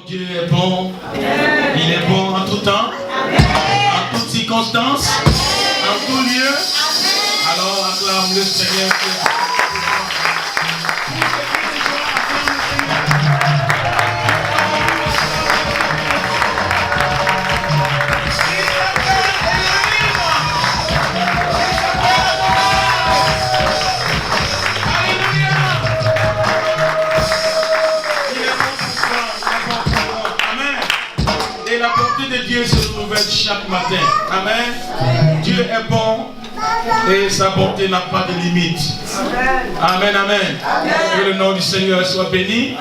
Dieu est bon. Amen. Il est bon en tout temps. Amen. En toutes circonstances. Amen. En tout lieu. Amen. Alors acclame le Seigneur. Dieu se renouvelle chaque matin. Amen. Dieu est bon et sa bonté n'a pas de limite. Amen, amen. Que le nom du Seigneur soit béni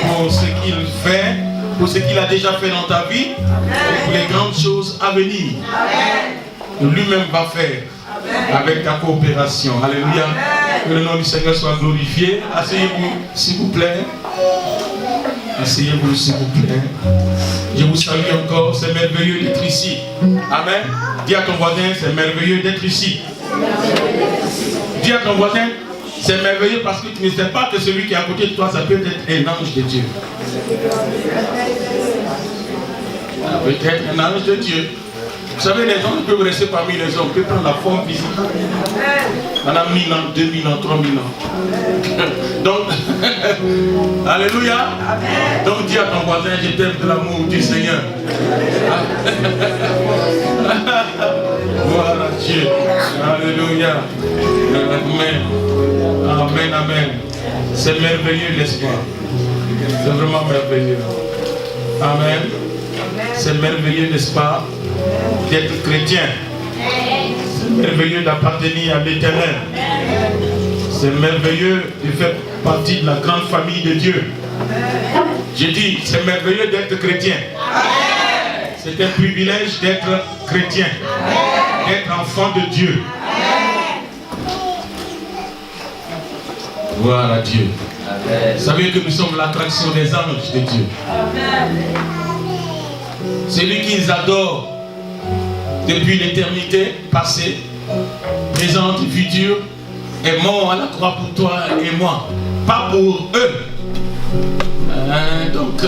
pour ce qu'il fait, pour ce qu'il a déjà fait dans ta vie et pour les grandes choses à venir. Lui-même va faire avec ta coopération. Alléluia. Que le nom du Seigneur soit glorifié. Asseyez-vous, s'il vous plaît. Asseyez-vous, s'il vous plaît. Je vous salue encore, c'est merveilleux d'être ici. Amen. Dis à ton voisin, c'est merveilleux d'être ici. Dis à ton voisin, c'est merveilleux parce que tu ne sais pas que celui qui est à côté de toi, ça peut être un ange de Dieu. Ça peut être un ange de Dieu. Vous savez, les anges peuvent rester parmi les hommes, peuvent prendre la forme physique. Pendant 1000 ans, 2000 ans, 3000 ans. Donc, alléluia. Donc dis à ton voisin, je t'aime de l'amour du Seigneur. Voilà Dieu. Alléluia. Amen. Amen, amen. C'est merveilleux, n'est-ce pas? C'est vraiment merveilleux. Amen. C'est merveilleux, n'est-ce pas, d'être chrétien. C'est merveilleux d'appartenir à l'Éternel. C'est merveilleux de faire partie de la grande famille de Dieu. J'ai dit, c'est merveilleux d'être chrétien. C'est un privilège d'être chrétien, d'être enfant de Dieu. Gloire à Dieu. Vous savez que nous sommes l'attraction des anges de Dieu. Celui qui nous adore depuis l'éternité passée, présente et future, est mort à la croix pour toi et moi, pas pour eux. Donc,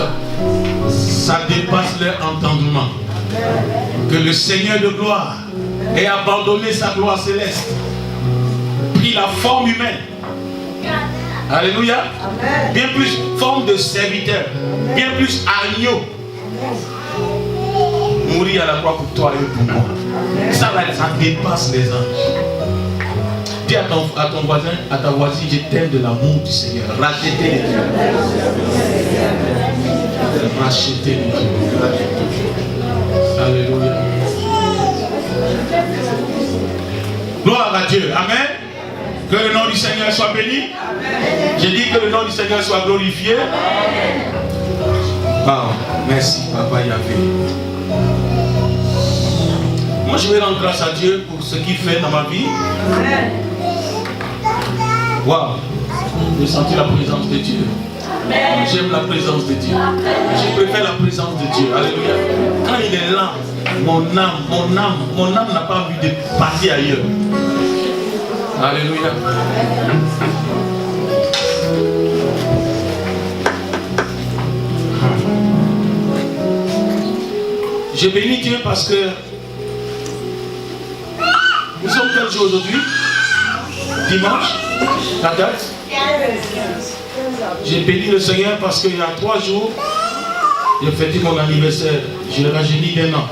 ça dépasse leur entendement. Que le Seigneur de gloire ait abandonné sa gloire céleste, pris la forme humaine. Alléluia. Bien plus forme de serviteur, bien plus agneau. Mourir à la croix pour toi et pour moi. Ça dépasse les anges. Dis à ton voisin, à ta voisine, je t'aime de l'amour du Seigneur. Rachetez les Dieu. Rachetez les Dieu. Alléluia. Gloire à Dieu. Amen. Que le nom du Seigneur soit béni. J'ai dit que le nom du Seigneur soit glorifié. Ah, merci, Papa Yahvé. Moi, je vais rendre grâce à Dieu pour ce qu'il fait dans ma vie. Waouh, j'ai senti la présence de Dieu. J'aime la présence de Dieu. Je préfère la présence de Dieu. Alléluia. Quand il est là, mon âme n'a pas envie de partir ailleurs. Alléluia. Je bénis Dieu parce que nous sommes quel jour aujourd'hui? Dimanche, la date. J'ai béni le Seigneur parce qu'il y a 3 jours, j'ai fêté mon anniversaire. Je l'ai rajeuni d'1 an.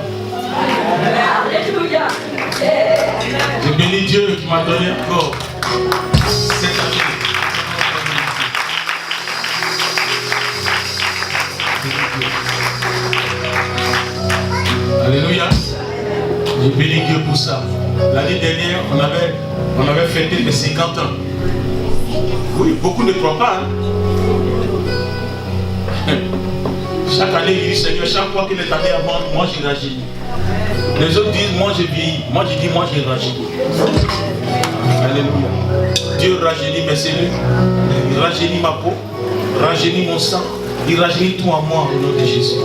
Alléluia. J'ai béni Dieu qui m'a donné encore cette année. Alléluia. J'ai béni Dieu pour ça. L'année dernière, on avait fêté les 50 ans. Oui, beaucoup ne croient pas. Hein? Chaque année, il dit Seigneur, chaque fois que les années avant, moi j'ai rajeuni. Les autres disent, moi j'ai vieilli. Moi j'ai dit, moi j'ai rajeuni. Alléluia. Dieu rajeunit mes cellules, il rajeunit ma peau, rajeunit mon sang, il rajeunit tout en moi au nom de Jésus.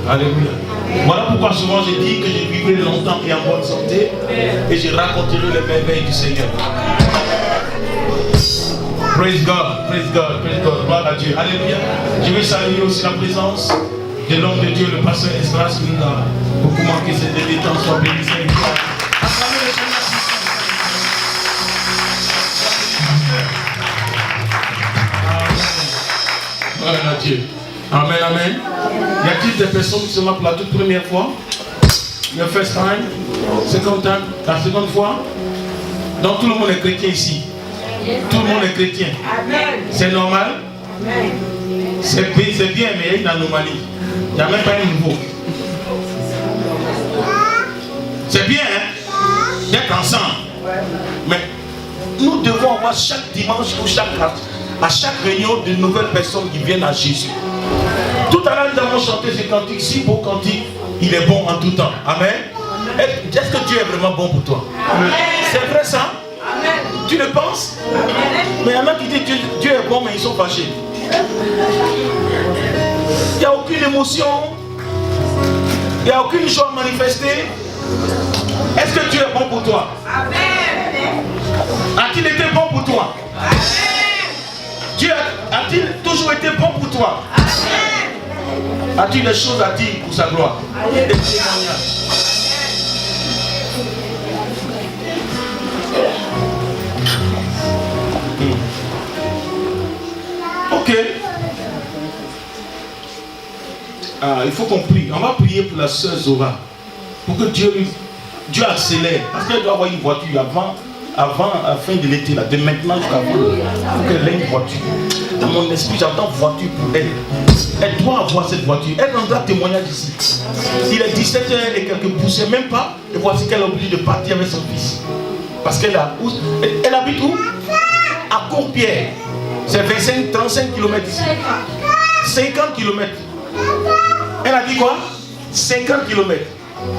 Alléluia. Voilà pourquoi souvent je dis que je vivrai longtemps et en bonne santé et je raconterai les merveilles du Seigneur. Praise God, praise God, praise God. Gloire à Dieu. Alléluia. Je vais saluer aussi la présence de l'homme de Dieu, le pasteur Esdras, qui nous a beaucoup manqué ces derniers temps. Soit béni, Seigneur. Acclamez le Seigneur. Gloire à Dieu. Amen, amen. Y a-t-il des personnes qui sont là pour la toute première fois? Le first time, second time, la seconde fois? Donc tout le monde est chrétien ici. Tout le monde est chrétien. C'est normal. C'est bien, mais il y a une anomalie. Il n'y a même pas un nouveau. C'est bien, hein, d'être ensemble. Mais nous devons avoir chaque dimanche ou à chaque réunion de nouvelles personnes qui viennent à Jésus. Tout à l'heure, nous avons chanté ce cantique, si beau cantique, il est bon en tout temps. Amen. Est-ce que Dieu est vraiment bon pour toi? C'est vrai ça? Tu le penses? Mais il y en a qui disent que Dieu est bon, mais ils sont fâchés. Il n'y a aucune émotion. Il n'y a aucune joie manifestée. Est-ce que Dieu est bon pour toi? A-t-il été bon pour toi? Dieu a-t-il toujours été bon pour toi? As-tu des choses à dire pour sa gloire? Des témoignages. Ok. Il faut qu'on prie. On va prier pour la sœur Zora. Pour que Dieu accélère. Parce qu'elle doit avoir une voiture avant la fin de l'été, de maintenant jusqu'à avant. Il faut qu'elle ait une voiture. Dans mon esprit, j'entends voiture pour elle. Elle doit avoir cette voiture. Elle rendra témoignage ici. Il est 17h et quelques poussées, même pas. Et voici qu'elle est obligée de partir avec son fils. Parce qu'elle habite où? À Courpierre. C'est 35 km ici. 50 km. Elle a dit quoi? 50 km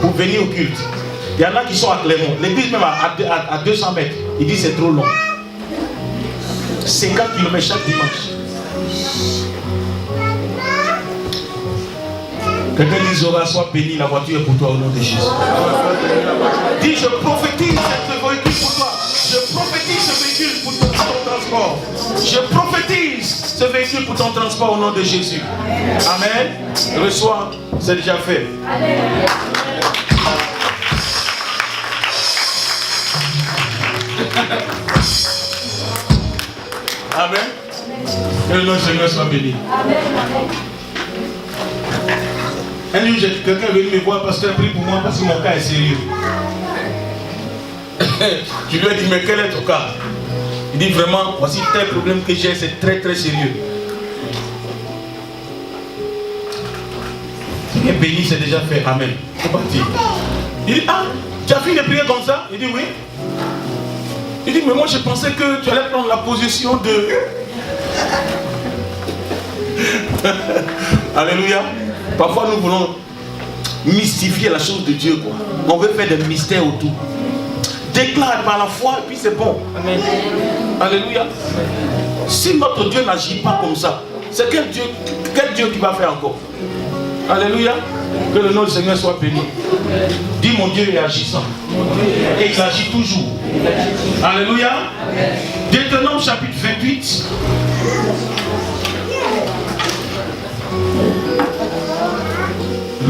pour venir au culte. Il y en a qui sont à Clermont. L'église même à 200 mètres. Il dit c'est trop long. 50 km chaque dimanche. Quelqu'un dit Zora, sois béni, la voiture est pour toi au nom de Jésus. Dis, je prophétise ce véhicule pour toi. Je prophétise ce véhicule pour ton transport. Je prophétise ce véhicule pour ton transport au nom de Jésus. Amen. Reçois, c'est déjà fait. Amen. Que le nom du Seigneur soit béni. Un jour, quelqu'un est venu me voir, pasteur, prie pour moi parce que mon cas est sérieux. Je lui ai dit, mais quel est ton cas? Il dit vraiment, voici tel problème que j'ai, c'est très très sérieux. C'est béni, c'est déjà fait. Amen. C'est parti. Il dit, ah, tu as fini de prier comme ça? Il dit, oui. Il dit, mais moi je pensais que tu allais prendre la position de... Alléluia. Parfois nous voulons mystifier la chose de Dieu, quoi. On veut faire des mystères autour. Déclare par la foi et puis c'est bon. Amen. Alléluia. Si notre Dieu n'agit pas comme ça, c'est quel Dieu qui va faire encore? Alléluia. Que le nom du Seigneur soit béni. Dis mon Dieu est agissant. Et il agit toujours. Alléluia. Deutéronome chapitre 28.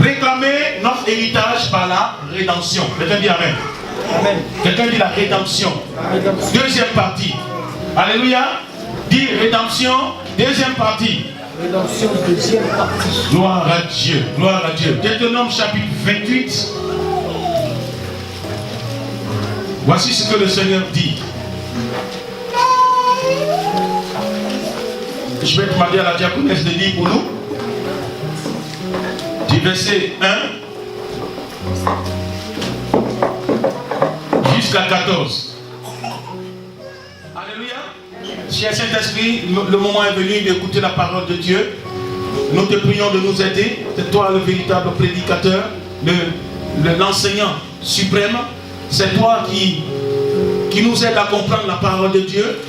Réclamer notre héritage par la rédemption. Quelqu'un dit Amen. Amen. Quelqu'un dit la rédemption. Deuxième partie. Alléluia. Dis rédemption. Deuxième partie. Rédemption, deuxième partie. Gloire à Dieu. Gloire à Dieu. Deutéronome chapitre 28. Voici ce que le Seigneur dit. Je vais demander à la diaconesse de lire pour nous. Du verset 1 jusqu'à 14. Alléluia. Cher Saint-Esprit, le moment est venu d'écouter la parole de Dieu. Nous te prions de nous aider. C'est toi le véritable prédicateur, l'enseignant suprême. C'est toi qui nous aide à comprendre la parole de Dieu.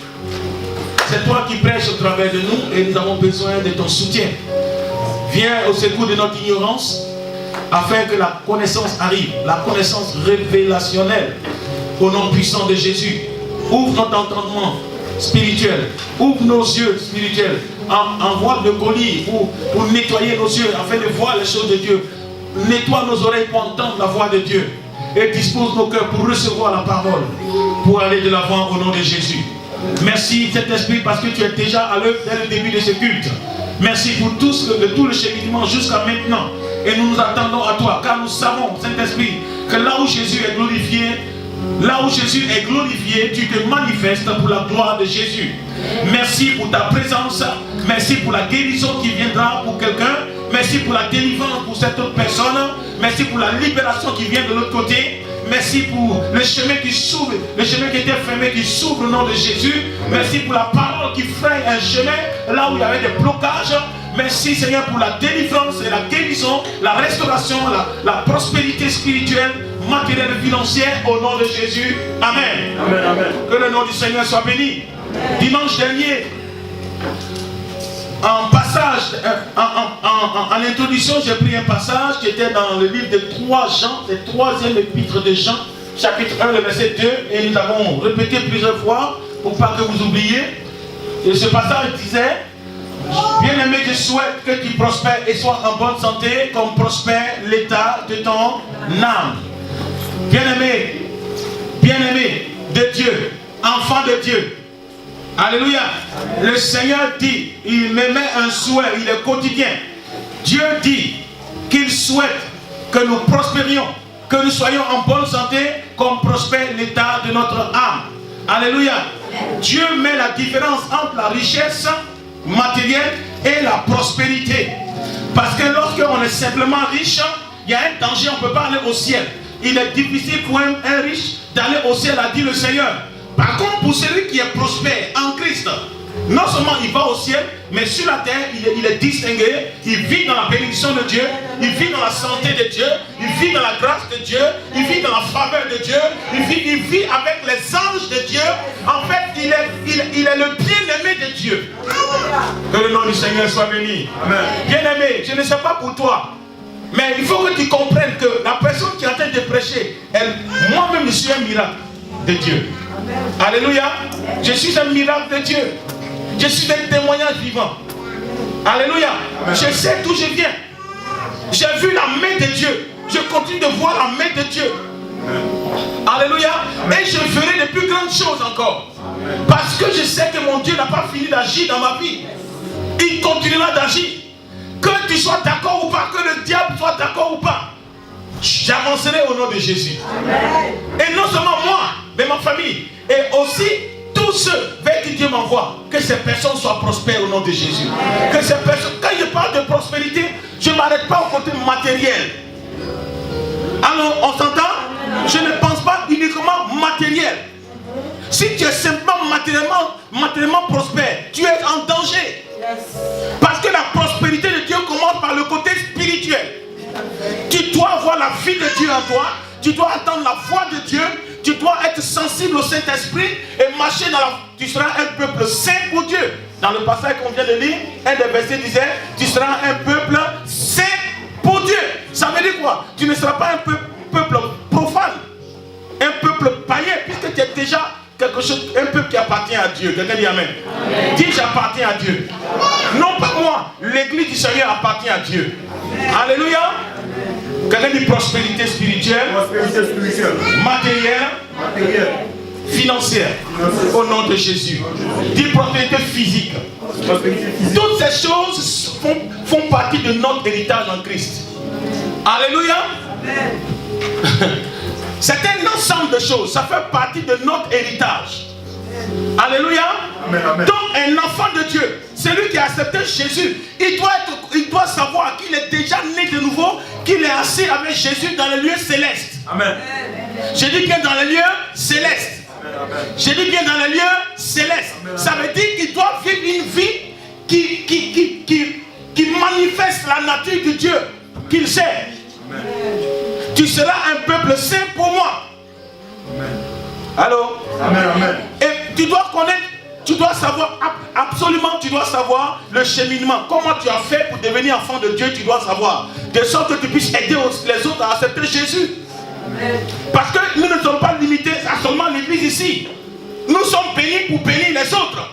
C'est toi qui prêches au travers de nous et nous avons besoin de ton soutien. Viens au secours de notre ignorance afin que la connaissance arrive, la connaissance révélationnelle au nom puissant de Jésus. Ouvre notre entendement spirituels. Ouvre nos yeux spirituels. Envoie le colis pour nettoyer nos yeux afin de voir les choses de Dieu. Nettoie nos oreilles pour entendre la voix de Dieu. Et dispose nos cœurs pour recevoir la parole. Pour aller de l'avant au nom de Jésus. Merci Saint-Esprit parce que tu es déjà à l'œuvre dès le début de ce culte. Merci pour tout le cheminement jusqu'à maintenant. Et nous nous attendons à toi car nous savons, Saint-Esprit, que là où Jésus est glorifié, tu te manifestes pour la gloire de Jésus. Merci pour ta présence. Merci pour la guérison qui viendra pour quelqu'un. Merci pour la délivrance pour cette autre personne. Merci pour la libération qui vient de l'autre côté. Merci pour le chemin qui s'ouvre, le chemin qui était fermé, qui s'ouvre au nom de Jésus. Merci pour la parole qui fraye un chemin là où il y avait des blocages. Merci Seigneur pour la délivrance et la guérison, la restauration, la prospérité spirituelle, matérielle et financière au nom de Jésus. Amen. Amen, amen. Que le nom du Seigneur soit béni. Dimanche dernier, en passage, en introduction, j'ai pris un passage qui était dans le livre de 3 Jean, le 3e épître de Jean, chapitre 1, le verset 2, et nous avons répété plusieurs fois pour pas que vous oubliez. Et ce passage disait: bien-aimé, je souhaite que tu prospères et sois en bonne santé comme prospère l'état de ton âme. Bien-aimé de Dieu, enfant de Dieu. Alléluia. Le Seigneur dit, il m'émet un souhait, il est quotidien. Dieu dit qu'il souhaite que nous prospérions, que nous soyons en bonne santé comme prospère l'état de notre âme. Alléluia. Dieu met la différence entre la richesse matérielle et la prospérité. Parce que lorsqu'on est simplement riche, il y a un danger, on ne peut pas aller au ciel. Il est difficile pour un riche d'aller au ciel, a dit le Seigneur. Par contre, pour celui qui est prospère en Christ, non seulement il va au ciel, mais sur la terre, il est distingué, il vit dans la bénédiction de Dieu, il vit dans la santé de Dieu, il vit dans la grâce de Dieu, il vit dans la faveur de Dieu, il vit avec les anges de Dieu. En fait, il est le bien-aimé de Dieu. Que le nom du Seigneur soit béni. Bien-aimé, je ne sais pas pour toi, mais il faut que tu comprennes que la personne qui est en train de prêcher, moi-même, je suis un miracle de Dieu. Alléluia. Je suis un miracle de Dieu. Je suis un témoignage vivant. Alléluia. Je sais d'où je viens. J'ai vu la main de Dieu. Je continue de voir la main de Dieu. Alléluia. Et je ferai de plus grandes choses encore. Parce que je sais que mon Dieu n'a pas fini d'agir dans ma vie. Il continuera d'agir. Que tu sois d'accord ou pas, que le diable soit d'accord ou pas, j'avancerai au nom de Jésus. Et non seulement moi, mais ma famille. Et aussi tous ceux vers qui Dieu m'envoie. Que ces personnes soient prospères au nom de Jésus. Que ces personnes, quand je parle de prospérité, je ne m'arrête pas au côté matériel. Alors, on s'entend? Je ne pense pas uniquement matériel. Si tu es simplement matériellement prospère, tu es en danger. Parce que la prospérité de Dieu commence par le côté spirituel. Tu dois avoir la vie de Dieu en toi. Tu dois entendre la voix de Dieu. Tu dois être sensible au Saint-Esprit et marcher dans la... Tu seras un peuple saint pour Dieu. Dans le passage qu'on vient de lire, un des versets disait: tu seras un peuple saint pour Dieu. Ça veut dire quoi? Tu ne seras pas un peuple profane, un peuple païen, puisque tu es déjà quelque chose, un peuple qui appartient à Dieu. Quelqu'un dit amen. Dis: j'appartiens à Dieu. Non pas moi, l'église du Seigneur appartient à Dieu. Alléluia. Quelqu'un dit prospérité spirituelle, matérielle, financière, au nom de Jésus. Dis prospérité physique. Toutes ces choses font partie de notre héritage en Christ. Alléluia. C'est un ensemble de choses. Ça fait partie de notre héritage. Alléluia. Amen, amen. Donc un enfant de Dieu, celui qui a accepté Jésus, il doit savoir qu'il est déjà né de nouveau, qu'il est assis avec Jésus dans les lieux célestes. Amen. Je dis bien dans les lieux célestes. Amen. Je dis bien dans les lieux célestes. Amen. Ça veut dire qu'il doit vivre une vie qui manifeste la nature de Dieu qu'il sait. Amen. Tu seras un peuple saint pour moi. Amen. Allô? Amen, amen. Et tu dois connaître, tu dois savoir, absolument tu dois savoir le cheminement. Comment tu as fait pour devenir enfant de Dieu, tu dois savoir. De sorte que tu puisses aider les autres à accepter Jésus. Parce que nous ne sommes pas limités à seulement l'église ici. Nous sommes bénis pour bénir les autres.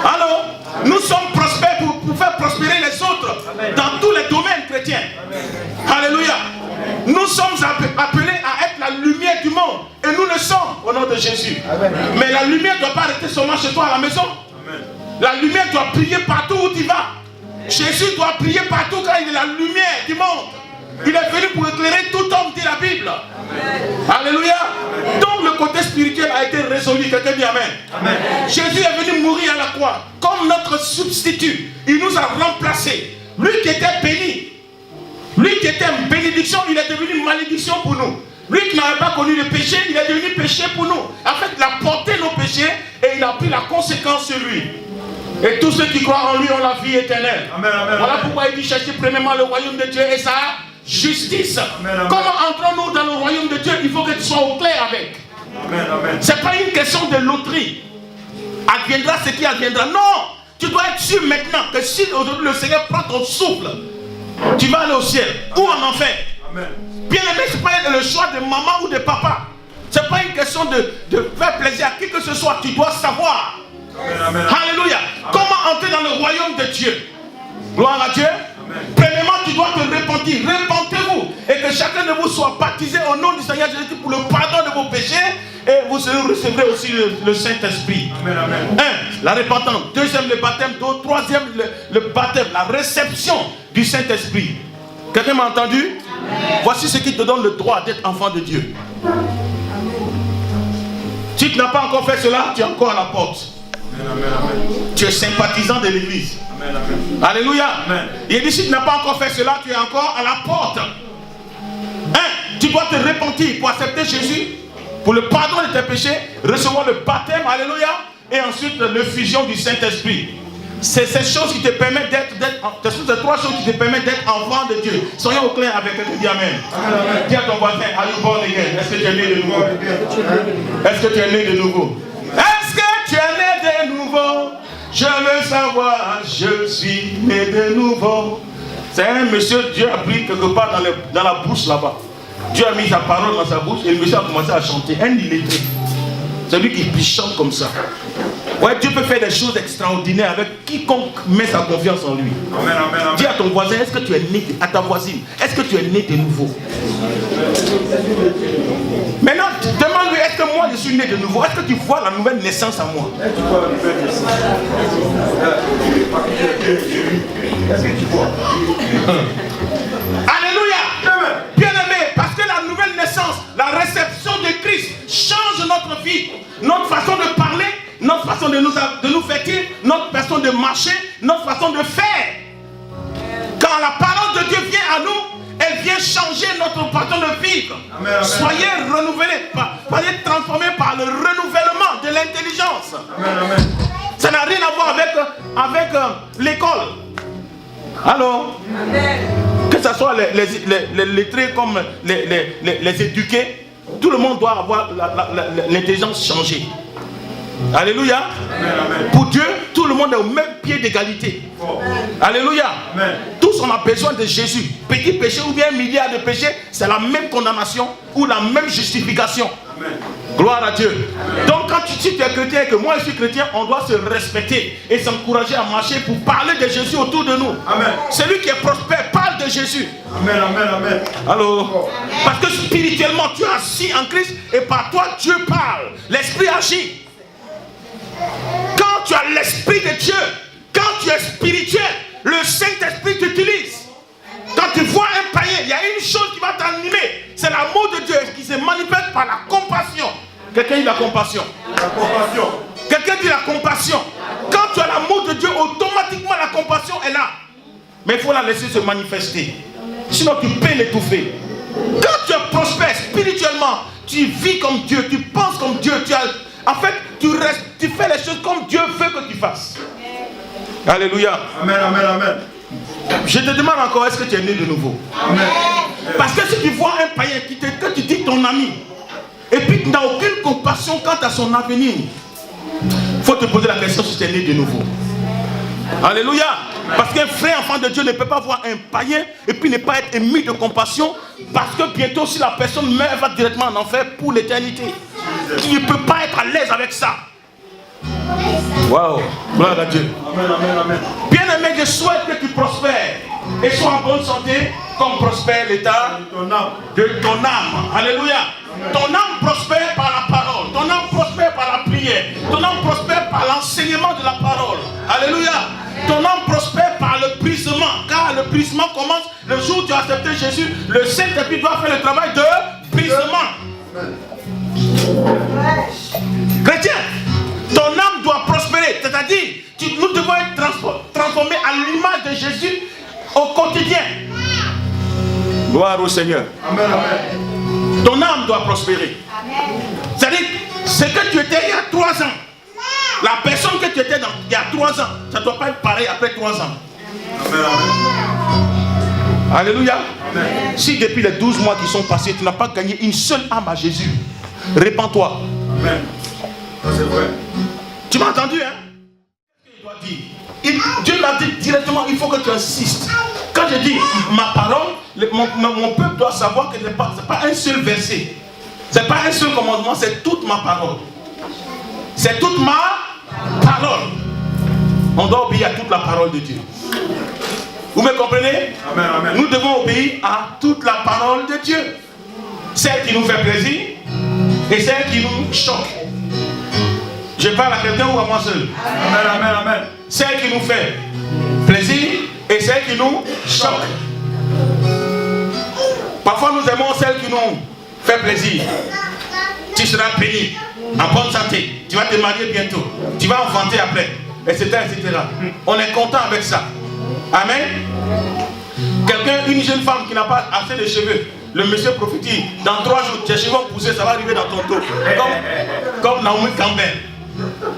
Alors, nous sommes prospères pour faire prospérer les autres dans tous les domaines chrétiens. Alléluia. Nous sommes appelés à être la lumière du monde. Et nous le sommes au nom de Jésus. Mais la lumière ne doit pas rester seulement chez toi à la maison. La lumière doit briller partout où tu vas. Jésus doit briller partout car il est la lumière du monde. Il est venu pour éclairer tout homme, dit la Bible. Alléluia. Donc le côté spirituel a été résolu. Quelqu'un dit amen. Amen. Jésus est venu mourir à la croix comme notre substitut. Il nous a remplacés. Lui qui était béni, lui qui était une bénédiction, il est devenu une malédiction pour nous. Lui qui n'avait pas connu le péché, il est devenu péché pour nous. En fait, il a porté nos péchés et il a pris la conséquence sur lui. Et tous ceux qui croient en lui ont la vie éternelle. Amen, amen, voilà pourquoi il dit chercher premièrement le royaume de Dieu et sa justice. Amen, amen. Comment entrons-nous dans le royaume de Dieu? Il faut que tu sois au clair avec. Ce n'est pas une question de loterie. Adviendra ce qui adviendra. Non, tu dois être sûr maintenant que si aujourd'hui le Seigneur prend ton souffle, tu vas aller au ciel ou en enfer. Amen. Bien aimé, ce n'est pas le choix de maman ou de papa. Ce n'est pas une question de faire plaisir à qui que ce soit. Tu dois savoir. Amen, amen. Alléluia. Amen. Comment entrer dans le royaume de Dieu? Gloire à Dieu. Amen. Premièrement, tu dois te repentir. Repentez-vous. Et que chacun de vous soit baptisé au nom du Seigneur Jésus pour le pardon de vos péchés. Et vous recevrez aussi le Saint-Esprit. Amen, amen. 1. La repentance. 2e, le baptême. 3e, le baptême. La réception du Saint-Esprit. Quelqu'un m'a entendu? Amen. Voici ce qui te donne le droit d'être enfant de Dieu. Amen. Si tu n'as pas encore fait cela, tu es encore à la porte. Amen, amen. Tu es sympathisant de l'église. Amen, amen. Alléluia. Amen. Il dit si tu n'as pas encore fait cela, tu es encore à la porte. 1. Tu dois te repentir pour accepter Jésus, pour le pardon de tes péchés, recevoir le baptême, alléluia, et ensuite l'effusion du Saint-Esprit. C'est ces choses qui te permettent ce sont ces 3 choses qui te permettent d'être enfant de Dieu. Soyons au clair avec quelqu'un, dis amen. Amen. Dis à ton voisin, are you born again? Est-ce que tu es né de nouveau? Est-ce que tu es né de nouveau? Est-ce que tu es né de nouveau? Je veux savoir, je suis né de nouveau. C'est un monsieur, Dieu a pris quelque part dans la bouche là-bas. Dieu a mis sa parole dans sa bouche et le monsieur a commencé à chanter. Un illettré. C'est lui qui chante comme ça. Ouais, Dieu peut faire des choses extraordinaires avec quiconque met sa confiance en lui. Amen, amen, amen. Dis à ton voisin, est-ce que tu es né à ta voisine? Est-ce que tu es né de nouveau? Maintenant, demande-lui, est-ce que moi je suis né de nouveau? Est-ce que tu vois la nouvelle naissance en moi? Est-ce que tu vois la nouvelle naissance? Est-ce que tu vois? Alléluia! Bien aimé, parce que la nouvelle naissance, la réception de Christ change notre vie, notre façon de parler, notre façon de nous vêtir, notre façon de marcher, notre façon de faire. Quand la parole de Dieu vient à nous, elle vient changer notre façon de vivre. Amen, amen. Soyez renouvelés, soyez transformés par le renouvellement de l'intelligence. Ça n'a rien à voir avec l'école. Alors, que ce soit les lettrés comme les éduqués, tout le monde doit avoir l'intelligence changée. Alléluia. Amen, amen. Pour Dieu, tout le monde est au même pied d'égalité. Oh. Alléluia. Amen. Tous on a besoin de Jésus. Petit péché ou bien un milliard de péchés, c'est la même condamnation ou la même justification. Amen. Gloire à Dieu. Amen. Donc quand tu es chrétien et que moi je suis chrétien, on doit se respecter et s'encourager à marcher pour parler de Jésus autour de nous. Amen. Celui qui est prospère parle de Jésus. Amen, amen, amen. Alors, parce que spirituellement tu es assis en Christ et par toi Dieu parle. L'Esprit agit. Quand tu as l'Esprit de Dieu, quand tu es spirituel, le Saint-Esprit t'utilise. Quand tu vois un païen, il y a une chose qui va t'animer. C'est l'amour de Dieu qui se manifeste par la compassion. Quelqu'un dit la compassion. La compassion. Quelqu'un dit la compassion. Quand tu as l'amour de Dieu, automatiquement la compassion est là. Mais il faut la laisser se manifester. Sinon tu peux l'étouffer. Quand tu es prospère spirituellement, tu vis comme Dieu, tu penses comme Dieu, en fait, tu fais les choses comme Dieu veut que tu fasses. Alléluia. Amen, amen, amen. Je te demande encore, est-ce que tu es né de nouveau? Amen. Parce que si tu vois un païen que tu dis ton ami, et puis tu n'as aucune compassion quant à son avenir, il faut te poser la question si tu es né de nouveau. Alléluia. Parce qu'un frère enfant de Dieu ne peut pas voir un païen et puis ne pas être ému de compassion, parce que bientôt si la personne meurt, elle va directement en enfer pour l'éternité. Tu ne peux pas être à l'aise avec ça. Waouh. Gloire à Dieu. Amen, amen, amen. Bien-aimé, je souhaite que tu prospères et sois en bonne santé comme prospère l'état Ton âme. de ton âme. Alléluia. Ton âme prospère par la parole. Ton âme prospère par la prière. Ton âme prospère par l'enseignement de la parole. Alléluia. Ton âme prospère par le brisement. Car le brisement commence le jour où tu as accepté Jésus. Le Saint-Esprit doit faire le travail de brisement. Chrétien, ton âme doit prospérer. C'est-à-dire, nous devons être transformés à l'image de Jésus au quotidien. Gloire au Seigneur. Amen, amen. Ton âme doit prospérer. C'est-à-dire, ce que tu étais il y a 3 ans, la personne que tu étais il y a 3 ans, ça ne doit pas être pareil après 3 ans. Amen, amen. Alléluia. Amen. Si depuis les 12 mois qui sont passés, tu n'as pas gagné une seule âme à Jésus, répands-toi. Amen. Ça c'est vrai. Tu m'as entendu, hein? Il doit dire. Dieu l'a dit directement, il faut que tu insistes. Quand je dis ma parole, mon peuple doit savoir que ce n'est pas un seul verset. Ce n'est pas un seul commandement, c'est toute ma parole. C'est toute ma parole. On doit obéir à toute la parole de Dieu. Vous me comprenez? Amen, amen. Nous devons obéir à toute la parole de Dieu. Celle qui nous fait plaisir et celle qui nous choque. Je parle à quelqu'un ou à moi seul? Amen, amen, amen. Celle qui nous fait plaisir et celle qui nous choque. Parfois nous aimons celle qui nous fait plaisir. Tu seras béni, en bonne santé. Tu vas te marier bientôt. Tu vas enfanter après, etc., etc. On est content avec ça. Amen. Une jeune femme qui n'a pas assez de cheveux, le monsieur prophétise, dans 3 jours, tes cheveux vont pousser, ça va arriver dans ton dos. Comme Naomi Campbell.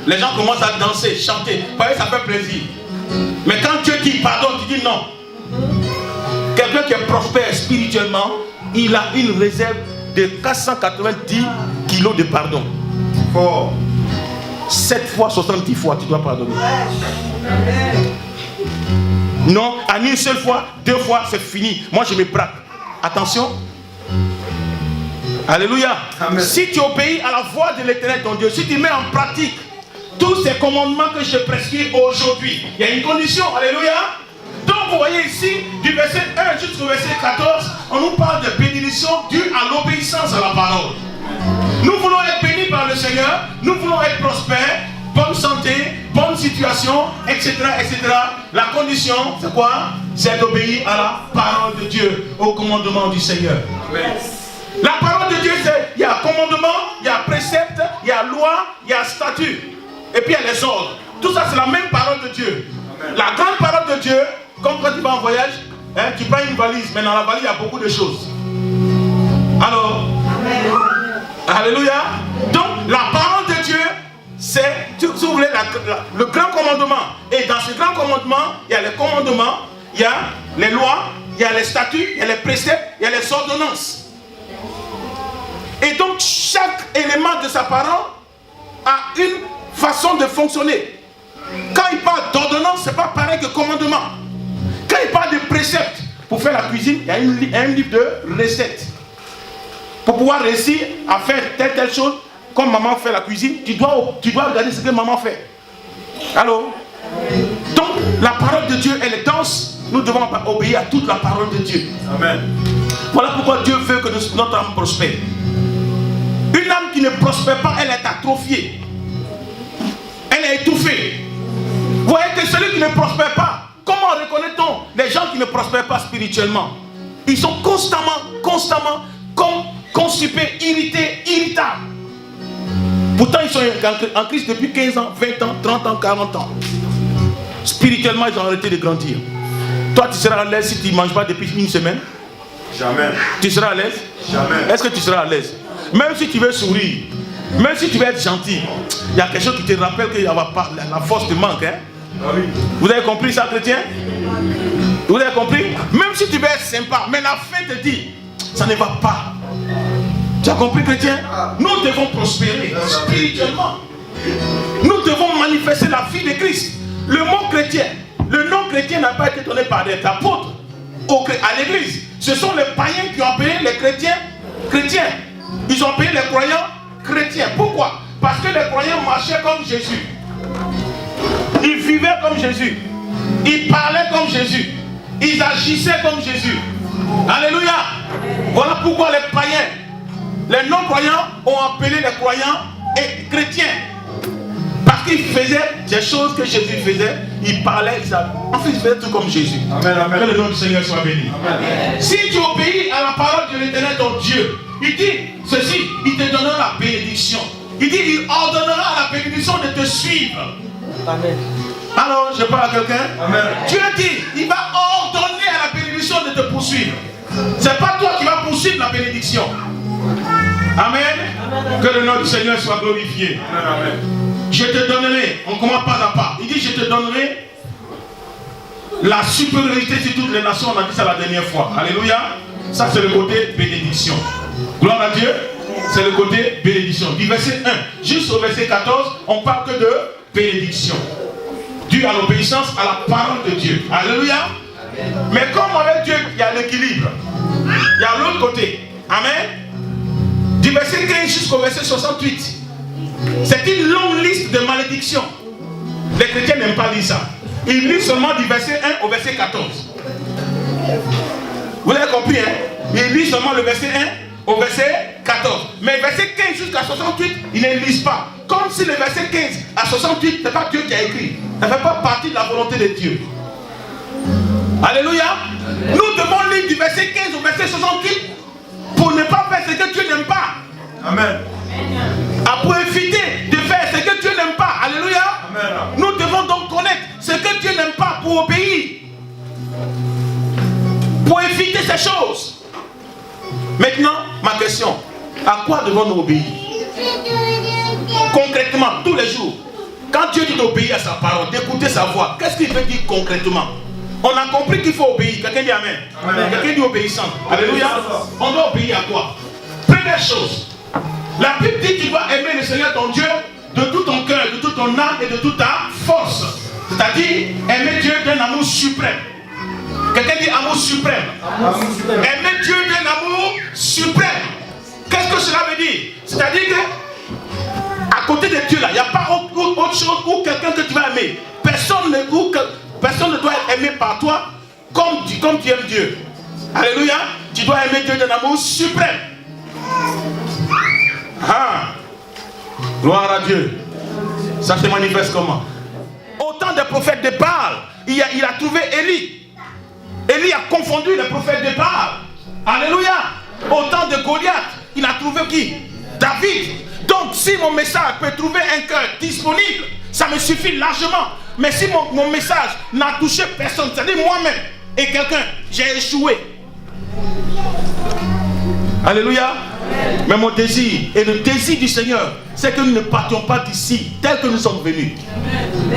Les gens commencent à danser, chanter. Pareil, ça fait plaisir. Mais quand Dieu dit pardon, tu dis non. Quelqu'un qui est prospère spirituellement, il a une réserve de 490 kilos de pardon. Fort. 7 fois, 70 fois, tu dois pardonner. Non, en une seule fois, 2 fois, c'est fini. Moi, je me braque. Attention. Alléluia. Amen. Si tu obéis à la voix de l'Éternel, ton Dieu, si tu mets en pratique tous ces commandements que je prescris aujourd'hui, il y a une condition. Alléluia. Donc, vous voyez ici, du verset 1 jusqu'au verset 14, on nous parle de bénédiction due à l'obéissance à la parole. Nous voulons être bénis par le Seigneur, nous voulons être prospères, bonne santé, bonne situation, etc., etc. La condition, c'est quoi? C'est d'obéir à la parole de Dieu, au commandement du Seigneur. Amen. La parole de Dieu, c'est, il y a commandement, il y a précepte, il y a loi, il y a statut. Et puis il y a les ordres. Tout ça, c'est la même parole de Dieu. Amen. La grande parole de Dieu, comme quand tu vas en voyage, hein, tu prends une valise, mais dans la valise, il y a beaucoup de choses. Alors, alléluia. Donc, la parole de Dieu, c'est, si vous voulez, le grand commandement. Et dans ce grand commandement, il y a les commandements, il y a les lois, il y a les statuts, il y a les préceptes, il y a les ordonnances. Et donc, chaque élément de sa parole a une façon de fonctionner. Quand il parle d'ordonnance, ce n'est pas pareil que commandement. Quand il parle de préceptes, pour faire la cuisine, il y a un livre de recettes. Pour pouvoir réussir à faire telle chose, comme maman fait la cuisine, tu dois regarder ce que maman fait. Allô? Donc, la parole de Dieu, elle est dense. Nous devons obéir à toute la parole de Dieu. Amen. Voilà pourquoi Dieu veut que notre âme prospère. Une âme qui ne prospère pas, elle est atrophiée. Elle est étouffée. Vous voyez que celui qui ne prospère pas, comment reconnaît-on les gens qui ne prospèrent pas spirituellement? Ils sont constamment comme constipés, irrités, irritables. Pourtant, ils sont en Christ depuis 15 ans, 20 ans, 30 ans, 40 ans. Spirituellement, ils ont arrêté de grandir. Toi, tu seras à l'aise si tu ne manges pas depuis une semaine? Jamais. Tu seras à l'aise? Jamais. Est-ce que tu seras à l'aise? Même si tu veux sourire, même si tu veux être gentil, il y a quelque chose qui te rappelle que la force te manque. Hein? Ah oui. Vous avez compris ça, chrétien? Vous avez compris? Même si tu veux être sympa, mais la fin te dit, ça ne va pas. Tu as compris, chrétien? Nous devons prospérer spirituellement. Nous devons manifester la vie de Christ. Le mot chrétien, le nom chrétien n'a pas été donné par des apôtres à l'église. Ce sont les païens qui ont appelé les chrétiens chrétiens. Ils ont appelé les croyants chrétiens. Pourquoi? Parce que les croyants marchaient comme Jésus. Ils vivaient comme Jésus. Ils parlaient comme Jésus. Ils agissaient comme Jésus. Alléluia. Voilà pourquoi les païens, les non-croyants ont appelé les croyants et chrétiens. Parce qu'ils faisaient des choses que Jésus faisait. Ils parlaient, en fait, ils faisaient tout comme Jésus. Amen, amen. Que le nom du Seigneur soit béni. Amen. Si tu obéis à la parole de l'Éternel ton Dieu, il dit ceci, il te donnera la bénédiction. Il dit, il ordonnera la bénédiction de te suivre. Amen. Alors, je parle à quelqu'un. Amen. Dieu dit, il va ordonner à la bénédiction de te poursuivre. C'est pas toi qui vas poursuivre la bénédiction. Amen. Que le nom du Seigneur soit glorifié. Amen, amen. Je te donnerai, on commence pas à pas. Il dit, je te donnerai la supériorité sur toutes les nations. On a dit ça la dernière fois. Alléluia. Ça, c'est le côté bénédiction. Gloire à Dieu. C'est le côté bénédiction. Du verset 1 jusqu'au verset 14, on parle que de bénédiction. Dû à l'obéissance à la parole de Dieu. Alléluia. Mais comme avec Dieu, il y a l'équilibre. Il y a l'autre côté. Amen. Du verset 15 jusqu'au verset 68. C'est une longue liste de malédictions. Les chrétiens n'aiment pas lire ça. Ils lisent seulement du verset 1 au verset 14. Vous avez compris, hein? Ils lisent seulement le verset 1 au verset 14. Mais verset 15 jusqu'à 68, ils ne lisent pas. Comme si le verset 15 à 68, ce n'est pas Dieu qui a écrit. Ça ne fait pas partie de la volonté de Dieu. Alléluia. Nous devons lire du verset 15 au verset 68 pour ne pas faire ce que Dieu n'aime pas. Amen. Pour éviter de faire ce que Dieu n'aime pas. Alléluia. Amen. Nous devons donc connaître ce que Dieu n'aime pas pour obéir. Pour éviter ces choses. Maintenant, ma question. À quoi devons-nous obéir? Concrètement, tous les jours. Quand Dieu dit d'obéir à sa parole, d'écouter sa voix, qu'est-ce qu'il veut dire concrètement? On a compris qu'il faut obéir. Quelqu'un dit Amen. Amen. Quelqu'un dit obéissance. Alléluia. On doit obéir à quoi? Première chose. La Bible dit que tu dois aimer le Seigneur ton Dieu de tout ton cœur, de toute ton âme et de toute ta force. C'est-à-dire aimer Dieu d'un amour suprême. Quelqu'un dit amour suprême. Aimer Dieu d'un amour suprême. Qu'est-ce que cela veut dire? C'est-à-dire que à côté de Dieu là, il n'y a pas autre chose ou quelqu'un que tu vas aimer. Personne ne doit être aimé par toi comme tu aimes Dieu. Alléluia. Tu dois aimer Dieu d'un amour suprême. Ah, gloire à Dieu. Ça se manifeste comment? Autant de prophètes de Baal, il a trouvé Élie. Élie a confondu les prophètes de Baal. Alléluia. Autant de Goliath, il a trouvé qui? David. Donc si mon message peut trouver un cœur disponible, ça me suffit largement. Mais si mon message n'a touché personne, c'est-à-dire moi-même et quelqu'un, j'ai échoué. Alléluia. Mais mon désir et le désir du Seigneur, c'est que nous ne partions pas d'ici tel que nous sommes venus.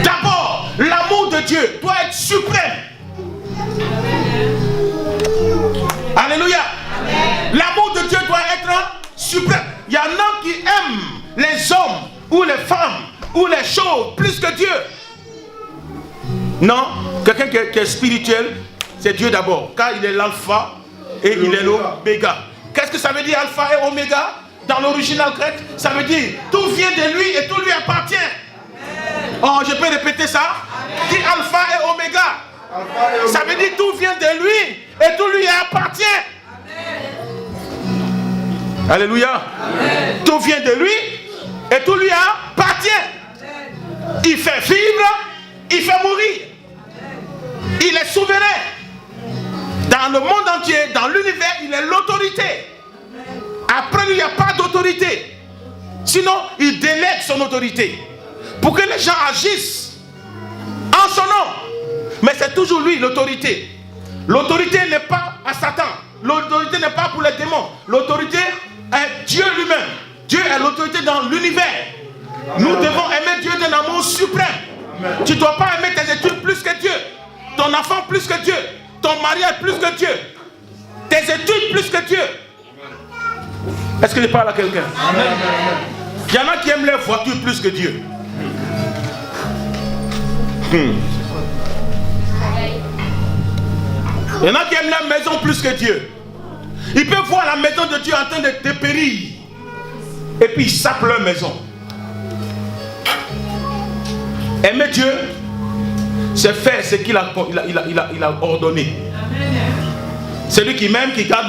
D'abord, l'amour de Dieu doit être suprême. Alléluia. L'amour de Dieu doit être suprême. Il y en a qui aiment les hommes ou les femmes ou les choses plus que Dieu. Non, quelqu'un qui est spirituel, c'est Dieu d'abord, car il est l'alpha et il est l'oméga. Qu'est-ce que ça veut dire alpha et oméga? Dans l'original grec, ça veut dire tout vient de lui et tout lui appartient. Oh, je peux répéter ça? Dit alpha et oméga. Ça veut dire tout vient de lui et tout lui appartient. Alléluia. Tout vient de lui et tout lui appartient. Il fait vivre, il fait mourir. Il est souverain. Dans le monde entier, dans l'univers, il est l'autorité. Après lui, il n'y a pas d'autorité. Sinon, il délègue son autorité pour que les gens agissent en son nom. Mais c'est toujours lui l'autorité. L'autorité n'est pas à Satan. L'autorité n'est pas pour les démons. L'autorité est Dieu lui-même. Dieu est l'autorité dans l'univers. Nous devons aimer Dieu d'un amour suprême. Amen. Tu ne dois pas aimer tes études plus que Dieu. Ton enfant plus que Dieu. Ton mariage plus que Dieu. Tes études plus que Dieu. Est-ce que je parle à quelqu'un? Il y en a qui aiment les voitures plus que Dieu. Il y en a qui aiment la maison plus que Dieu. Ils peuvent voir la maison de Dieu en train de dépérir. et puis ils sapent leur maison. Aimer Dieu, c'est faire ce qu'il a ordonné. C'est lui qui m'aime, qui garde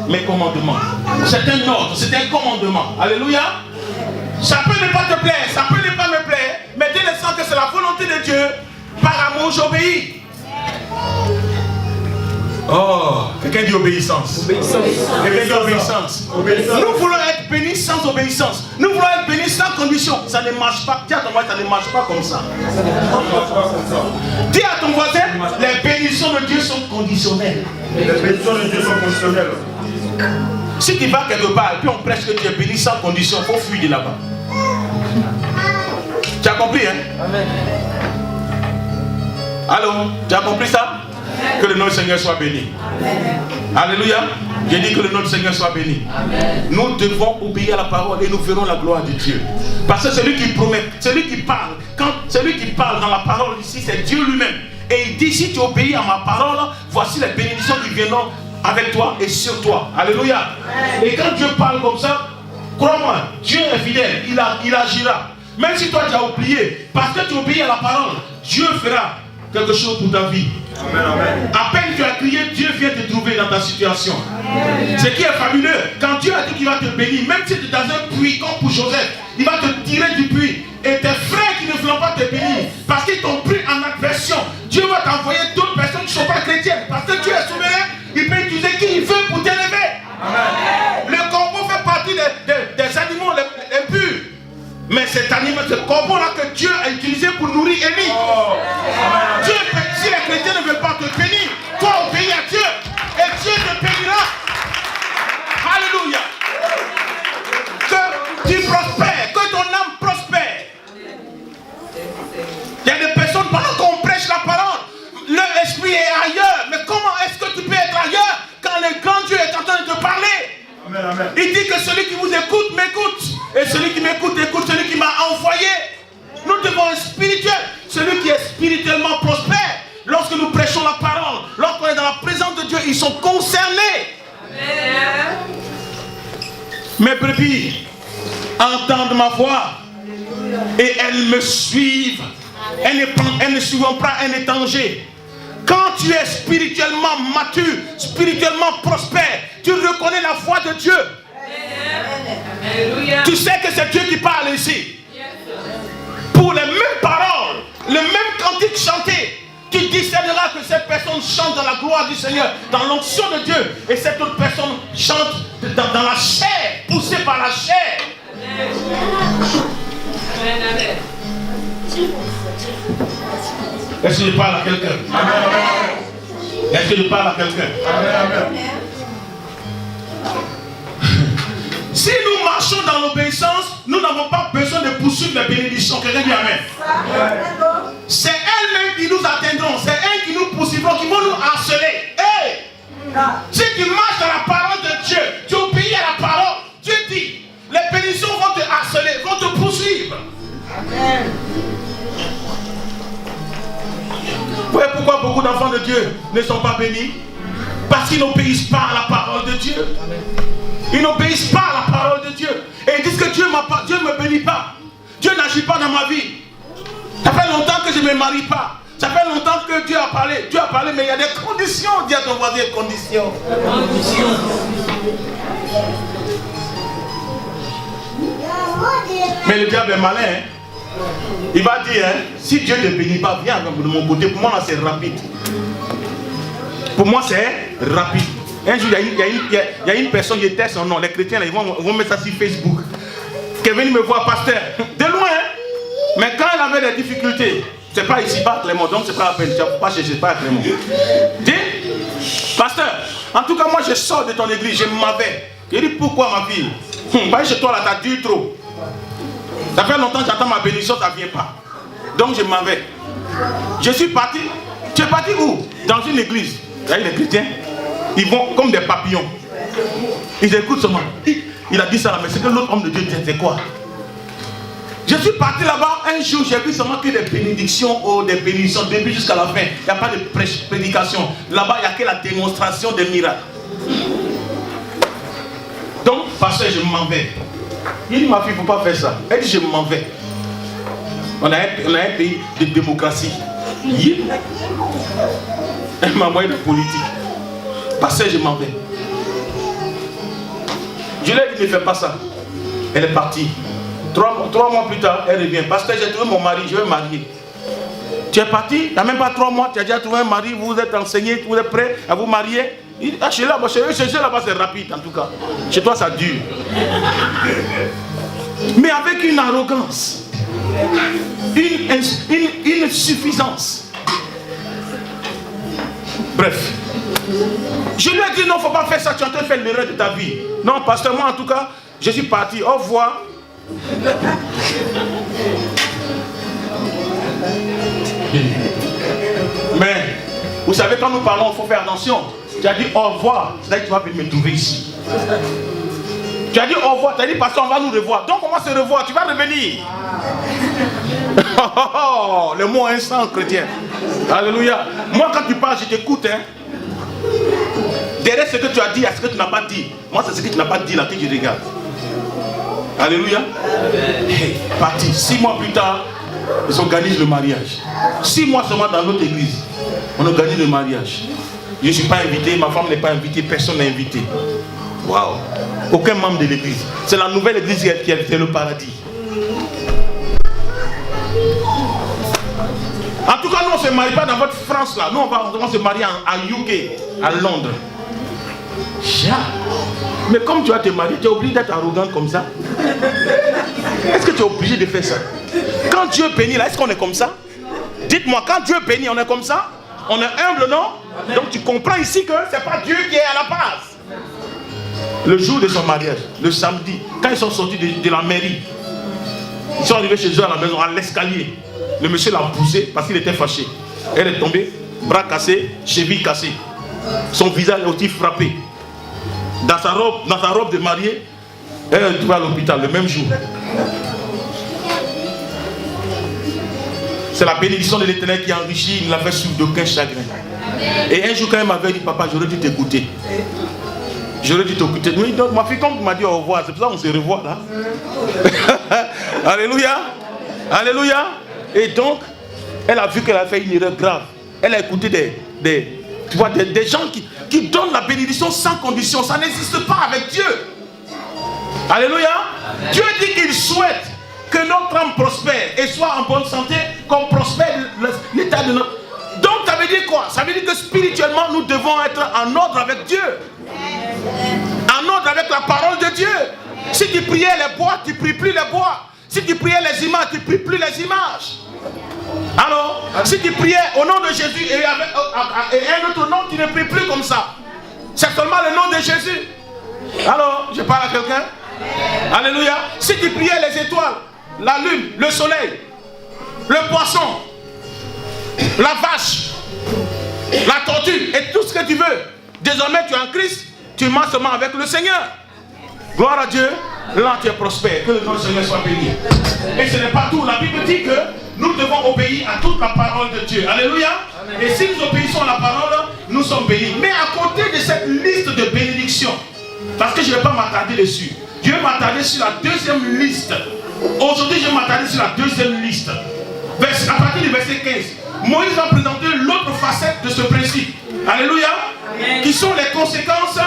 mes commandements. C'est un ordre, c'est un commandement. Alléluia. Ça peut ne pas te plaire, ça peut ne pas me plaire, mais dès l'instant que c'est la volonté de Dieu, par amour j'obéis. Oh, quelqu'un dit obéissance. Quelqu'un dit obéissance. Nous voulons être bénis sans obéissance. Nous voulons être bénis sans condition. Ça ne marche pas. Dis à ton voisin, ça ne marche pas comme ça. Dis à ton voisin, les bénédictions de Dieu sont conditionnelles. Les bénédictions de Dieu sont conditionnelles. Si tu vas quelque part et puis on prêche que tu es béni sans condition, il faut fuir de là-bas. Tu as compris, hein? Amen. Allô? Tu as compris ça? Que le nom du Seigneur soit béni. Amen. Alléluia. J'ai dit que le nom du Seigneur soit béni. Amen. Nous devons obéir à la parole et nous verrons la gloire de Dieu. Parce que celui qui promet, celui qui parle, celui qui parle dans la parole ici, c'est Dieu lui-même. Et il dit, si tu obéis à ma parole, voici les bénédictions qui viendront avec toi et sur toi. Alléluia. Amen. Et quand Dieu parle comme ça, crois-moi, Dieu est fidèle, il agira. Même si toi tu as oublié, parce que tu obéis à la parole, Dieu fera quelque chose pour ta vie. Amen, amen. À peine tu as crié, Dieu vient te trouver dans ta situation. Amen. Ce qui est fabuleux, quand Dieu a dit qu'il va te bénir, même si tu es dans un puits comme pour Joseph, il va te tirer du puits. Et tes frères qui ne voulaient pas te bénir, parce qu'ils t'ont pris en adversion, Dieu va t'envoyer d'autres personnes qui ne sont pas chrétiennes. Parce que Dieu est souverain, il peut utiliser qui il veut pour t'élever. Le corbeau fait partie des animaux les purs. Mais cet animal, ce corbeau-là que Dieu a utilisé pour nourrir Élie. Dieu, si les chrétiens ne veulent pas te bénir, toi obéis à Dieu et Dieu te bénira. Alléluia. Que tu prospères, que ton âme prospère. Il y a des personnes, pendant qu'on prêche la parole, leur esprit est ailleurs. Mais comment est-ce que tu peux être ailleurs quand le grand Dieu est en train de te parler? Amen, amen. Il dit que celui qui vous écoute, m'écoute. Et celui qui m'écoute, écoute celui qui m'a envoyé. Nous devons être spirituels. Celui qui est spirituellement prospère, lorsque nous prêchons la parole, lorsqu'on est dans la présence de Dieu, ils sont concernés. Amen. Mes brebis entendent ma voix et elles me suivent. Elles ne suivront pas un étranger. Quand tu es spirituellement mature, spirituellement prospère, tu reconnais la voix de Dieu. Amen. Tu sais que c'est Dieu qui parle ici. Pour les mêmes paroles, le même cantique chanté, tu discerneras que cette personne chante dans la gloire du Seigneur, dans l'onction de Dieu, et cette autre personne chante dans la chair, poussée par la chair. Amen. Amen. Est-ce que je parle à quelqu'un? Est-ce que je parle à quelqu'un? Si nous marchons dans l'obéissance, nous n'avons pas besoin de poursuivre les bénédictions. Quelqu'un dit amen. C'est elles-mêmes qui nous atteindront. C'est elles qui nous poursuivront, qui vont nous harceler. Hey! Si tu marches dans la parole de Dieu, tu obéis à la parole, Dieu dit, les bénédictions vont te harceler, vont te poursuivre. Amen. Vous voyez pourquoi beaucoup d'enfants de Dieu ne sont pas bénis? Parce qu'ils n'obéissent pas à la parole de Dieu. Ils n'obéissent pas à la parole de Dieu. Et ils disent que Dieu ne me bénit pas. Dieu n'agit pas dans ma vie. Ça fait longtemps que je ne me marie pas. Ça fait longtemps que Dieu a parlé. Dieu a parlé, mais il y a des conditions. Dis à ton voisin, conditions. Mais le diable est malin. Hein? Il va dire, hein, si Dieu ne bénit pas, viens de mon côté. Pour moi, là, c'est rapide. Pour moi, c'est rapide. Un jour, il y a une personne qui était son nom. Les chrétiens, là, ils vont mettre ça sur Facebook. Qui est venu me voir, pasteur. De loin, hein? Mais quand il avait des difficultés, c'est pas ici, pas Clément, donc c'est pas la peine. Tu n'as pas cherché, pas Clément. Dis, pasteur, en tout cas, moi, je sors de ton église, je m'en vais. Il dit, pourquoi ma fille? Va chez toi, là, t'as dû trop. Ça fait longtemps que j'attends ma bénédiction, ça ne vient pas. Donc je m'en vais. Je suis parti. Tu es parti où? Dans une église. Vous voyez les chrétiens, ils vont comme des papillons. Ils écoutent seulement. Il a dit ça là, mais c'est que l'autre homme de Dieu dit, c'est quoi? Je suis parti là-bas, un jour, j'ai vu seulement que des bénédictions, début jusqu'à la fin. Il n'y a pas de prédication. Là-bas, il n'y a que la démonstration des miracles. Donc, pasteur, je m'en vais. Il dit, ma fille, il ne faut pas faire ça. Elle dit, je m'en vais. On a un pays de démocratie. Elle m'a envoyé de politique. Pasteur, je m'en vais. Je lui ai dit, ne fais pas ça. Elle est partie. 3 mois plus tard, elle revient. Pasteur, j'ai trouvé mon mari, je vais me marier. Tu es parti, il n'y a même pas 3 mois, tu as déjà trouvé un mari, vous êtes enseigné, vous êtes prêt à vous marier. Il dit, ah, chez là-bas, c'est rapide en tout cas. Chez toi, ça dure. Mais avec une arrogance, une suffisance. Bref. Je lui ai dit, non, il ne faut pas faire ça, tu es en train de faire l'erreur de ta vie. Non, pasteur, moi en tout cas, je suis parti, au revoir. Mais, vous savez, quand nous parlons, il faut faire attention. Tu as dit au revoir, c'est-à-dire que tu vas venir me trouver ici. Tu as dit au revoir, tu as dit, pasteur, on va nous revoir. Donc, on va se revoir, tu vas revenir. Le mot instant chrétien. Alléluia. Moi, quand tu parles, je t'écoute. Hein. Derrière ce que tu as dit, à ce que tu n'as pas dit. Moi, c'est ce que tu n'as pas dit là que je regarde. Alléluia. Hey, parti. 6 mois plus tard, ils organisent le mariage. 6 mois seulement dans notre église, on organise le mariage. Je ne suis pas invité, ma femme n'est pas invitée, personne n'est invité. Waouh. Aucun membre de l'église. C'est la nouvelle église qui a fait le paradis. En tout cas, nous on ne se marie pas dans votre France là. Nous on va se marier à UK, à Londres. Mais comme tu vas te marier, tu es obligé d'être arrogant comme ça. Est-ce que tu es obligé de faire ça? Quand Dieu bénit là, est-ce qu'on est comme ça? Dites-moi, quand Dieu bénit, on est comme ça? On est humble, non? Amen. Donc tu comprends ici que ce n'est pas Dieu qui est à la base. Le jour de son mariage, le samedi, quand ils sont sortis de la mairie, ils sont arrivés chez eux à la maison, à l'escalier. Le monsieur l'a poussé parce qu'il était fâché. Elle est tombée, bras cassés, cheville cassée. Son visage est aussi frappé. Dans sa robe de mariée, elle est retrouvée à l'hôpital le même jour. C'est la bénédiction de l'Éternel qui enrichit, il ne l'a fait sur d'aucun chagrin. Et un jour quand elle m'avait dit, papa, j'aurais dû t'écouter. J'aurais dû t'écouter. Oui, donc ma fille, comme tu m'as dit au revoir, c'est pour ça qu'on se revoit là. Alléluia. Alléluia. Et donc, elle a vu qu'elle a fait une erreur grave. Elle a écouté des gens qui donnent la bénédiction sans condition. Ça n'existe pas avec Dieu. Alléluia. Amen. Dieu dit qu'il souhaite que notre âme prospère et soit en bonne santé, comme prospère l'état de notre... Donc ça veut dire quoi? Ça veut dire que spirituellement nous devons être en ordre avec Dieu. En ordre avec la parole de Dieu. Si tu priais les bois, tu ne pries plus les bois. Si tu priais les images, tu ne pries plus les images. Alors, si tu priais au nom de Jésus et un autre nom, tu ne pries plus comme ça. C'est seulement le nom de Jésus. Alors, je parle à quelqu'un. Alléluia. Si tu priais les étoiles, la lune, le soleil, le poisson, la vache, la tortue et tout ce que tu veux, désormais tu es en Christ, tu marches seulement avec le Seigneur. Gloire à Dieu. Là tu es prospère. Que le nom du Seigneur soit béni. Et ce n'est pas tout. La Bible dit que nous devons obéir à toute la parole de Dieu. Alléluia. Amen. Et si nous obéissons à la parole, nous sommes bénis. Mais à côté de cette liste de bénédictions, parce que je ne vais pas m'attarder dessus, je vais m'attarder sur la deuxième liste. Aujourd'hui, je vais m'attarder sur la deuxième liste. À partir du verset 15, Moïse va présenter l'autre facette de ce principe. Alléluia. Amen. Qui sont les conséquences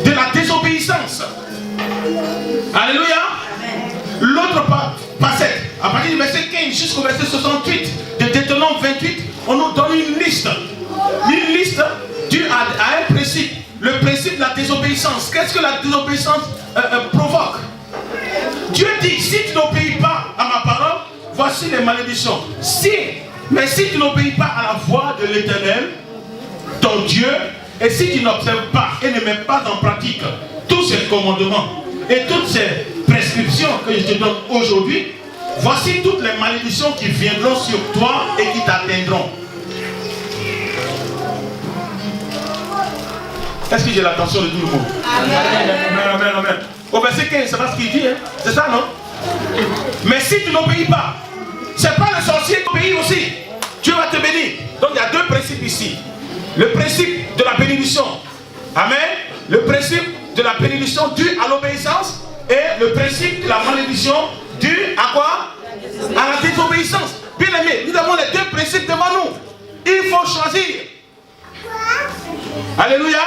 de la désobéissance. Alléluia. L'autre facette, à partir du verset 15 jusqu'au verset 68 de Deutéronome 28, on nous donne une liste. Une liste due à un principe. Le principe de la désobéissance. Qu'est-ce que la désobéissance provoque? Dieu dit, si tu n'obéis pas à ma parole, voici les malédictions. Mais si tu n'obéis pas à la voix de l'Éternel, ton Dieu, et si tu n'observes pas et ne mets pas en pratique tous ces commandements et toutes ces prescriptions que je te donne aujourd'hui, voici toutes les malédictions qui viendront sur toi et qui t'atteindront. Est-ce que j'ai l'attention de tout le monde? Amen, amen, amen. Au verset 15, c'est pas ce qu'il dit, hein? C'est ça, non? Mais si tu n'obéis pas, c'est pas le sorcier qui obéit aussi. Dieu va te bénir. Donc il y a deux principes ici. Le principe de la bénédiction. Amen. Le principe de la bénédiction due à l'obéissance. et le principe de la malédiction dû à quoi? À la désobéissance. Bien aimé, nous avons les deux principes devant nous. Il faut choisir. Alléluia.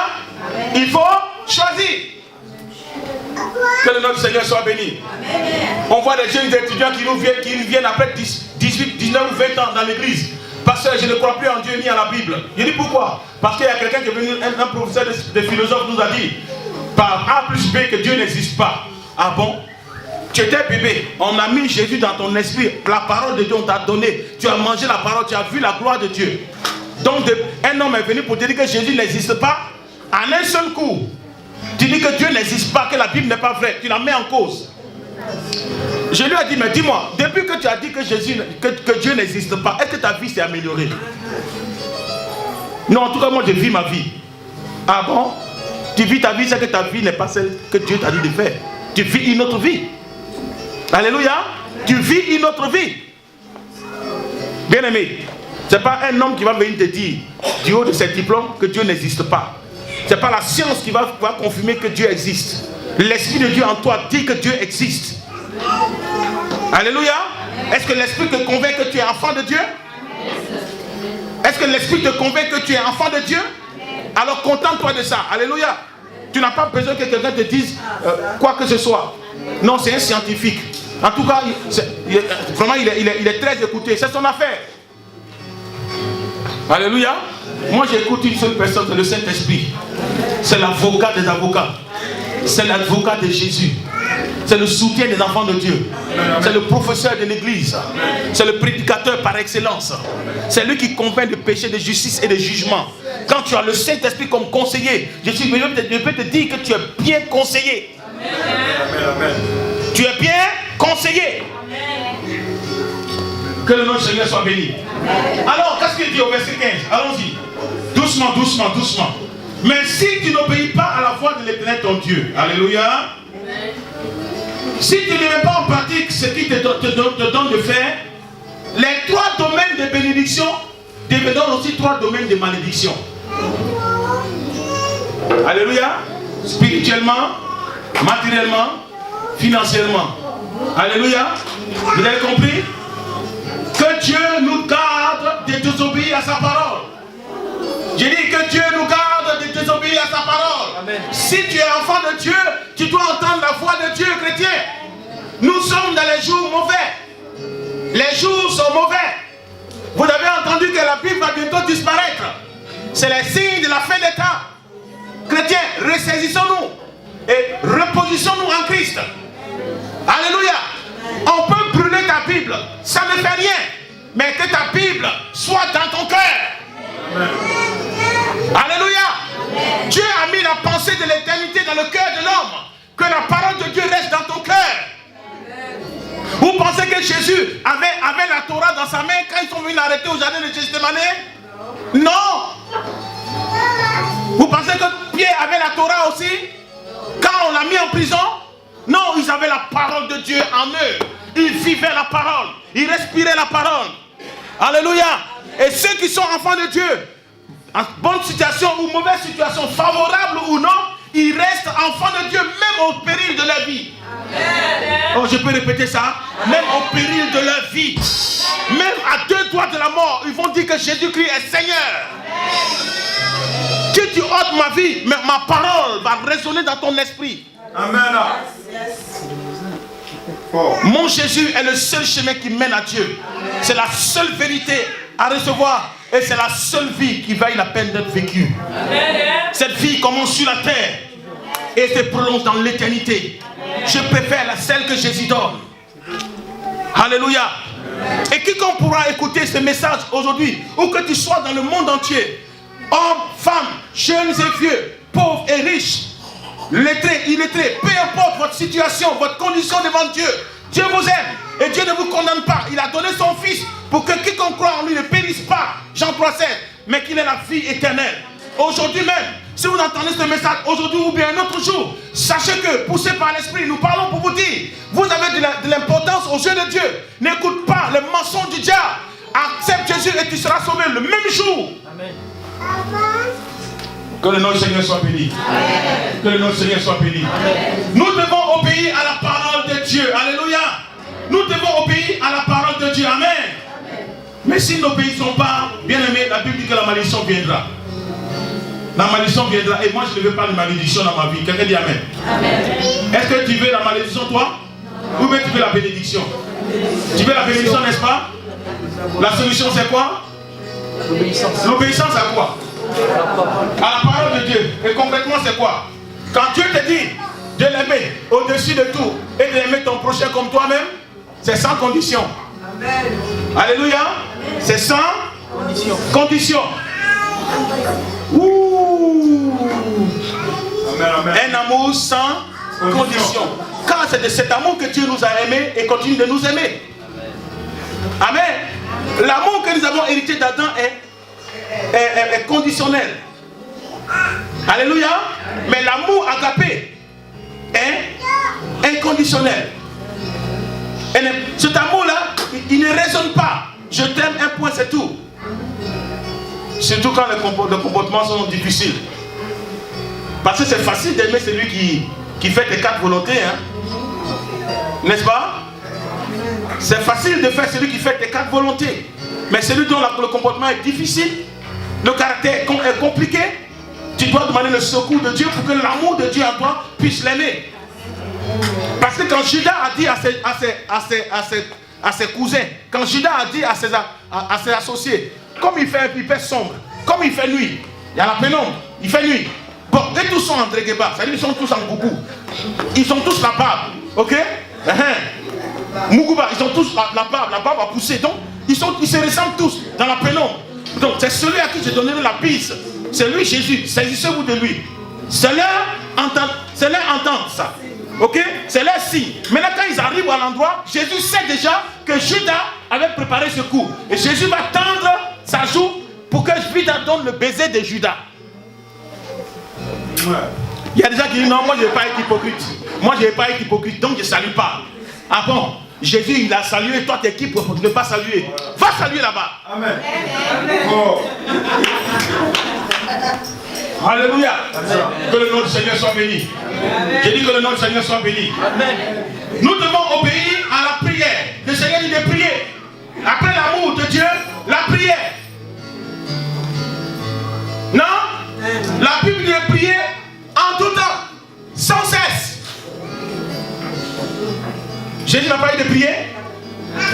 Il faut choisir. Que le nom du Seigneur soit béni. On voit des jeunes étudiants qui viennent après 18, 19 ou 20 ans dans l'église. Pasteur, je ne crois plus en Dieu ni à la Bible. Je dis pourquoi? Parce qu'il y a quelqu'un qui est venu, un professeur de philosophe nous a dit, par A plus B, que Dieu n'existe pas. Ah bon? Tu étais bébé, on a mis Jésus dans ton esprit, la parole de Dieu on t'a donné, tu as mangé la parole, tu as vu la gloire de Dieu. Donc un homme est venu pour te dire que Jésus n'existe pas, en un seul coup. Tu dis que Dieu n'existe pas, que la Bible n'est pas vraie, tu la mets en cause. Je lui ai dit, mais dis-moi, depuis que tu as dit que Dieu n'existe pas, est-ce que ta vie s'est améliorée? Non, en tout cas, moi je vis ma vie. Ah bon? Tu vis ta vie, c'est que ta vie n'est pas celle que Dieu t'a dit de faire. Tu vis une autre vie. Alléluia. Tu vis une autre vie. Bien aimé, ce n'est pas un homme qui va venir te dire du haut de ses diplômes que Dieu n'existe pas. Ce n'est pas la science qui va confirmer que Dieu existe. L'Esprit de Dieu en toi dit que Dieu existe. Alléluia. Est-ce que l'Esprit te convainc que tu es enfant de Dieu? Est-ce que l'Esprit te convainc que tu es enfant de Dieu? Alors contente-toi de ça. Alléluia. Tu n'as pas besoin que quelqu'un te dise quoi que ce soit. Non, c'est un scientifique. En tout cas, vraiment, il est très écouté. C'est son affaire. Alléluia. Moi, j'écoute une seule personne, c'est le Saint-Esprit. C'est l'avocat des avocats. C'est l'avocat de Jésus. C'est le soutien des enfants de Dieu. C'est le professeur de l'église. C'est le prédicateur par excellence. C'est lui qui convainc de péché, de justice et de jugement. Quand tu as le Saint-Esprit comme conseiller, je peux te dire que tu es bien conseillé. Amen. Tu es bien conseillé. Amen. Que le nom du Seigneur soit béni. Amen. Alors, qu'est-ce qu'il dit au verset 15? Allons-y. Doucement, doucement, doucement. Mais si tu n'obéis pas à la voix de l'Éternel ton Dieu, alléluia. Amen. Si tu ne mets pas en pratique ce qu'il te donne de faire, les 3 domaines de bénédiction deviendront aussi 3 domaines de malédiction. Alléluia. Spirituellement, matériellement, financièrement. Alléluia. Vous avez compris? Que Dieu nous garde de désobéir à sa parole. J'ai dit que Dieu nous garde de désobéir à sa parole. Amen. Si tu es enfant de Dieu, tu dois entendre la voix de Dieu, chrétien. Nous sommes dans les jours mauvais. Les jours sont mauvais. Vous avez entendu que la Bible va bientôt disparaître. C'est les signes de la fin des temps. Chrétiens, ressaisissons-nous et repositionnons-nous en Christ. Alléluia. On peut brûler ta Bible, ça ne fait rien. Mais que ta Bible soit dans ton cœur. Amen. Alléluia. Amen. Dieu a mis la pensée de l'éternité dans le cœur de l'homme. Que la parole de Dieu reste dans ton cœur. Amen. Vous pensez que Jésus avait la Torah dans sa main quand ils sont venus l'arrêter au jardin de Gethsémane? Non. Vous pensez que Pierre avait la Torah aussi quand on l'a mis en prison? Non, ils avaient la parole de Dieu en eux. Ils vivaient la parole. Ils respiraient la parole. Alléluia. Et ceux qui sont enfants de Dieu, en bonne situation ou mauvaise situation, favorable ou non, ils restent enfants de Dieu même au péril de leur vie. Oh, je peux répéter ça? Même au péril de leur vie. Même à 2 doigts de la mort, ils vont dire que Jésus-Christ est Seigneur. Si tu ôtes ma vie, mais ma parole va résonner dans ton esprit. Amen. Mon Jésus est le seul chemin qui mène à Dieu. C'est la seule vérité à recevoir. Et c'est la seule vie qui vaille la peine d'être vécue. Cette vie commence sur la terre et se prolonge dans l'éternité. Je préfère celle que Jésus donne. Alléluia. Et quiconque pourra écouter ce message aujourd'hui, où que tu sois dans le monde entier, hommes, femmes, jeunes et vieux, pauvres et riches, lettrés, illettrés, peu importe votre situation, votre condition devant Dieu, Dieu vous aime et Dieu ne vous condamne pas. Il a donné son Fils pour que quiconque croit en lui ne périsse pas, Jean 3,7, mais qu'il ait la vie éternelle. Aujourd'hui même, si vous entendez ce message aujourd'hui ou bien un autre jour, sachez que, poussés par l'Esprit, nous parlons pour vous dire, vous avez de l'importance aux yeux de Dieu. N'écoute pas le mensonge du diable. Accepte Jésus et tu seras sauvé le même jour. Amen. Que le nom du Seigneur soit béni. Amen. Que le nom du Seigneur soit béni. Amen. Nous devons obéir à la parole de Dieu. Alléluia. Nous devons obéir à la parole de Dieu. Amen. Amen. Mais si nous n'obéissons pas, bien aimé, la Bible dit que la malédiction viendra. La malédiction viendra. Et moi, je ne veux pas de malédiction dans ma vie. Quelqu'un dit Amen. Amen. Est-ce que tu veux la malédiction, toi? Ou bien tu veux la bénédiction? Tu veux la bénédiction, n'est-ce pas? La solution, c'est quoi? L'obéissance à quoi? À la parole de Dieu. Et concrètement, c'est quoi? Quand Dieu te dit de l'aimer au-dessus de tout et d'aimer ton prochain comme toi-même, c'est sans condition. Amen. Alléluia. C'est sans condition. Ouh. Amen, amen. Un amour sans condition. Car c'est de cet amour que Dieu nous a aimés et continue de nous aimer. Amen. L'amour que nous avons hérité d'Adam est conditionnel. Alléluia. Mais l'amour agapé est inconditionnel. Et cet amour-là, il ne raisonne pas. Je t'aime, un point, c'est tout. Surtout quand les comportements sont difficiles. Parce que c'est facile d'aimer celui qui fait tes 4 volontés. Hein? N'est-ce pas? C'est facile de faire celui qui fait tes 4 volontés. Mais celui dont le comportement est difficile, le caractère est compliqué, tu dois demander le secours de Dieu pour que l'amour de Dieu en toi puisse l'aimer. Parce que quand Judas a dit à ses cousins, quand Judas a dit à ses associés, comme il fait sombre, comme il fait nuit, il y a la pénombre, il fait nuit. Bon, et tous sont en Dregeba, c'est-à-dire ils sont tous en Gougou. Ils sont tous la barbe, ok? Muguba, ils ont tous la barbe a poussé. Donc, ils se ressemblent tous dans la pénombre. Donc, c'est celui à qui j'ai donné la piste. C'est lui, Jésus. Saisissez-vous de lui. C'est leur entente, ça. Ok? C'est leur signe. Maintenant, quand ils arrivent à l'endroit, Jésus sait déjà que Judas avait préparé ce coup. Et Jésus va tendre sa joue pour que Judas donne le baiser de Judas. Il y a des gens qui disent non, moi je ne vais pas être hypocrite. Moi je ne vais pas être hypocrite, donc je ne salue pas. Ah bon? Jésus il a salué, toi t'es qui pour ne pas saluer? Va saluer là-bas. Amen. Oh. Alléluia. Que le nom du Seigneur soit béni. J'ai dit que le nom du Seigneur soit béni. Amen. Nous devons obéir à la prière. Le Seigneur dit de prier. Après l'amour de Dieu, la prière. Non? La Bible dit de prier en tout temps, sans cesse. Jésus n'a pas eu de prier.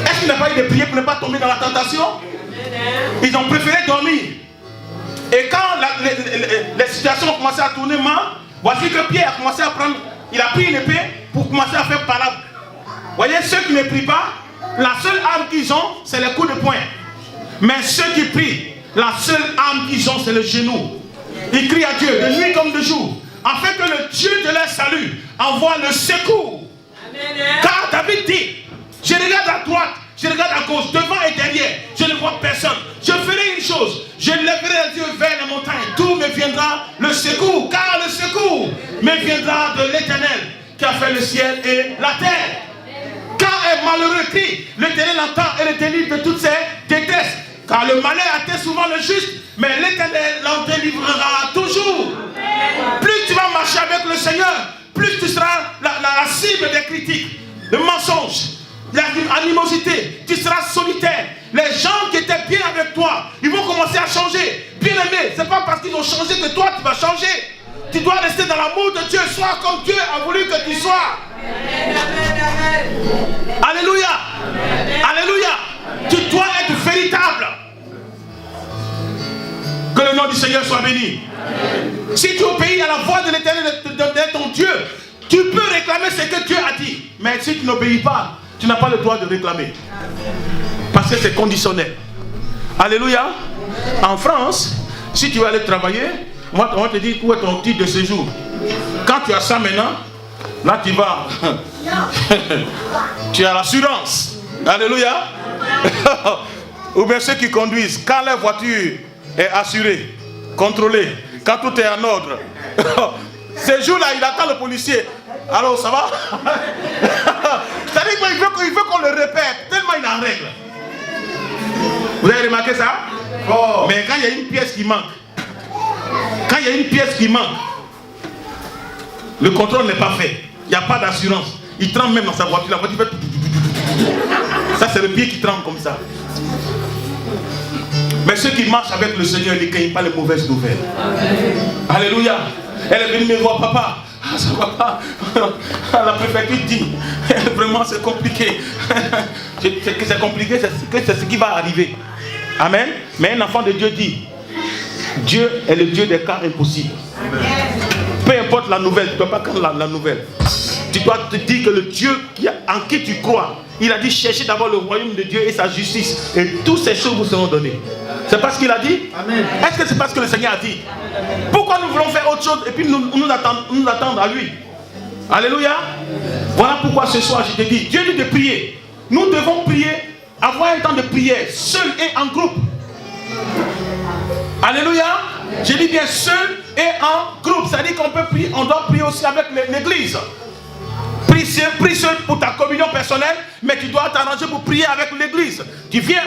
Est-ce qu'il n'a pas eu de prier pour ne pas tomber dans la tentation? Ils ont préféré dormir. Et quand les situations ont commencé à tourner mal, voici que Pierre a commencé à prendre, il a pris une épée pour commencer à faire palabre. Voyez, ceux qui ne prient pas, la seule arme qu'ils ont, c'est les coups de poing. Mais ceux qui prient, la seule arme qu'ils ont, c'est le genou. Ils crient à Dieu de nuit comme de jour, afin que le Dieu de leur salut envoie le secours. Amen. Car David dit, je regarde à droite, je regarde à gauche, devant et derrière, je ne vois personne. Je ferai une chose, je lèverai les yeux vers les montagnes, d'où me viendra le secours, car le secours me viendra de l'Éternel qui a fait le ciel et la terre. Quand un malheureux crie, l'Éternel entend et le délivre de toutes ses détresses. Car le malheur atteint souvent le juste, mais l'Éternel l'en délivrera toujours. Amen. Plus tu vas marcher avec le Seigneur, plus tu seras la cible des critiques, le mensonge, l'animosité. Tu seras solitaire. Les gens qui étaient bien avec toi, ils vont commencer à changer. Bien aimé, ce n'est pas parce qu'ils ont changé que toi tu vas changer. Tu dois rester dans l'amour de Dieu. Sois comme Dieu a voulu que tu sois. Amen. Alléluia. Amen. Alléluia. Tu dois être véritable. Que le nom du Seigneur soit béni. Amen. Si tu obéis à la voix de l'Éternel de ton Dieu, tu peux réclamer ce que Dieu a dit. Mais si tu n'obéis pas, tu n'as pas le droit de réclamer. Parce que c'est conditionnel. Alléluia. En France, si tu veux aller travailler, on va te dire où est ton titre de séjour. Quand tu as ça maintenant, là tu vas. Tu as l'assurance. Alléluia. Ou bien ceux qui conduisent, quand leur voiture est assurée, contrôlée, quand tout est en ordre, ce jour-là, il attend le policier. Alors, ça va? C'est-à-dire qu'il veut qu'on le répète, tellement il est en règle. Vous avez remarqué ça? Oh. Mais quand il y a une pièce qui manque, Quand il y a une pièce qui manque, le contrôle n'est pas fait. Il n'y a pas d'assurance. Il tremble même dans sa voiture. La voiture fait... Ça, c'est le pied qui tremble comme ça. Mais ceux qui marchent avec le Seigneur, ils ne craignent pas les mauvaises nouvelles. Alléluia. Elle est venue me voir, papa. Ça ne va pas. La préfecture dit, vraiment c'est compliqué. C'est compliqué, c'est ce qui va arriver. Amen. Mais un enfant de Dieu dit, Dieu est le Dieu des cas impossibles. Peu importe la nouvelle, tu ne dois pas prendre la nouvelle. Tu dois te dire que le Dieu en qui tu crois, il a dit cherchez d'abord le royaume de Dieu et sa justice. Et toutes ces choses vous seront données. C'est pas ce qu'il a dit? Amen. Est-ce que c'est parce que le Seigneur a dit? Pourquoi nous voulons faire autre chose et puis nous attendre à lui? Alléluia. Voilà pourquoi ce soir je te dis, Dieu dit de prier. Nous devons prier, avoir un temps de prière, seul et en groupe. Alléluia. Je dis bien seul et en groupe. C'est-à-dire qu'on peut prier, on doit prier aussi avec l'église. Prie seul pour ta communion personnelle, mais tu dois t'arranger pour prier avec l'église. Tu viens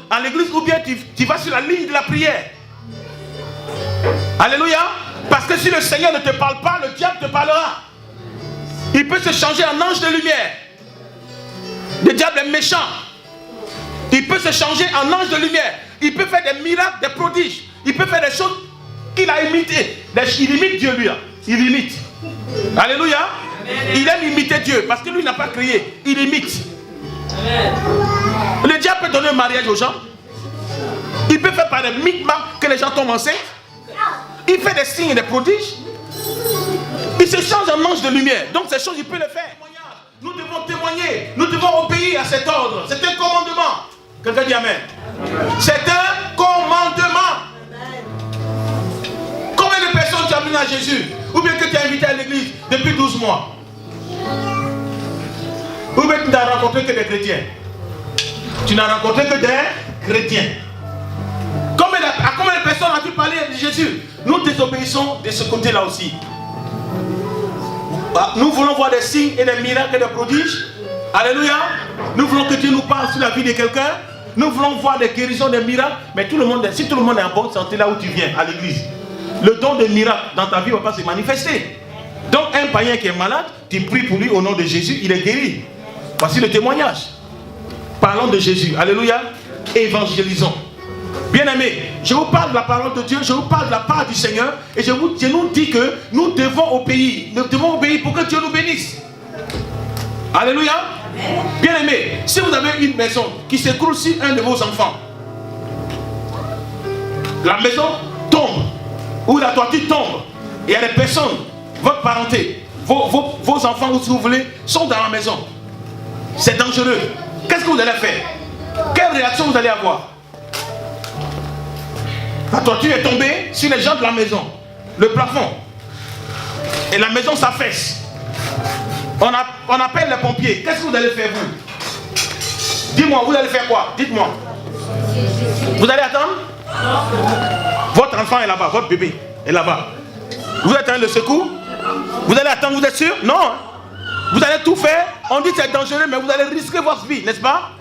à l'église ou bien tu vas sur la ligne de la prière. Alléluia. Parce que si le Seigneur ne te parle pas, le diable te parlera. Il peut se changer en ange de lumière. Le diable est méchant. Il peut se changer en ange de lumière. Il peut faire des miracles, des prodiges. Il peut faire des choses qu'il a imitées. Il imite Dieu, lui. Il imite. Alléluia. Il aime imiter Dieu parce que lui n'a pas créé. Il imite. Le diable peut donner un mariage aux gens. Il peut faire par des micmacs que les gens tombent enceintes. Il fait des signes et des prodiges. Il se change en ange de lumière. Donc ces choses, il peut le faire. Nous devons témoigner. Nous devons obéir à cet ordre. C'est un commandement. Quelqu'un dit amen. C'est un commandement. Combien de personnes tu as amené à Jésus? Ou bien que tu as invité à l'église depuis 12 mois? Ou bien tu n'as rencontré que des chrétiens? Tu n'as rencontré que des chrétiens. À combien de personnes as-tu parlé de Jésus? Nous désobéissons de ce côté-là aussi. Nous voulons voir des signes et des miracles et des prodiges. Alléluia. Nous voulons que Dieu nous parle sur la vie de quelqu'un. Nous voulons voir des guérisons, des miracles. Mais tout le monde, si tout le monde est en bonne santé là où tu viens, à l'église, le don de miracle dans ta vie ne va pas se manifester. Donc un païen qui est malade, tu pries pour lui au nom de Jésus, il est guéri. Voici le témoignage. Parlons de Jésus. Alléluia. Évangélisons. Bien-aimés, je vous parle de la parole de Dieu, je vous parle de la part du Seigneur, et je nous dis que nous devons obéir. Nous devons obéir pour que Dieu nous bénisse. Alléluia. Bien-aimés, si vous avez une maison qui s'écroule sur un de vos enfants, la maison tombe, ou la toiture tombe, et il y a des personnes, votre parenté, vos enfants, ou si vous voulez, sont dans la maison. C'est dangereux. Qu'est-ce que vous allez faire? Quelle réaction vous allez avoir? La toiture est tombée sur les gens de la maison, le plafond, et la maison s'affaisse. On appelle les pompiers. Qu'est-ce que vous allez faire, vous? Dis-moi, vous allez faire quoi? Dites-moi. Vous allez attendre? Votre enfant est là-bas, votre bébé est là-bas. Vous attendez le secours? Vous allez attendre, vous êtes sûr? Non. Vous allez tout faire. On dit que c'est dangereux, mais vous allez risquer votre vie, n'est-ce pas?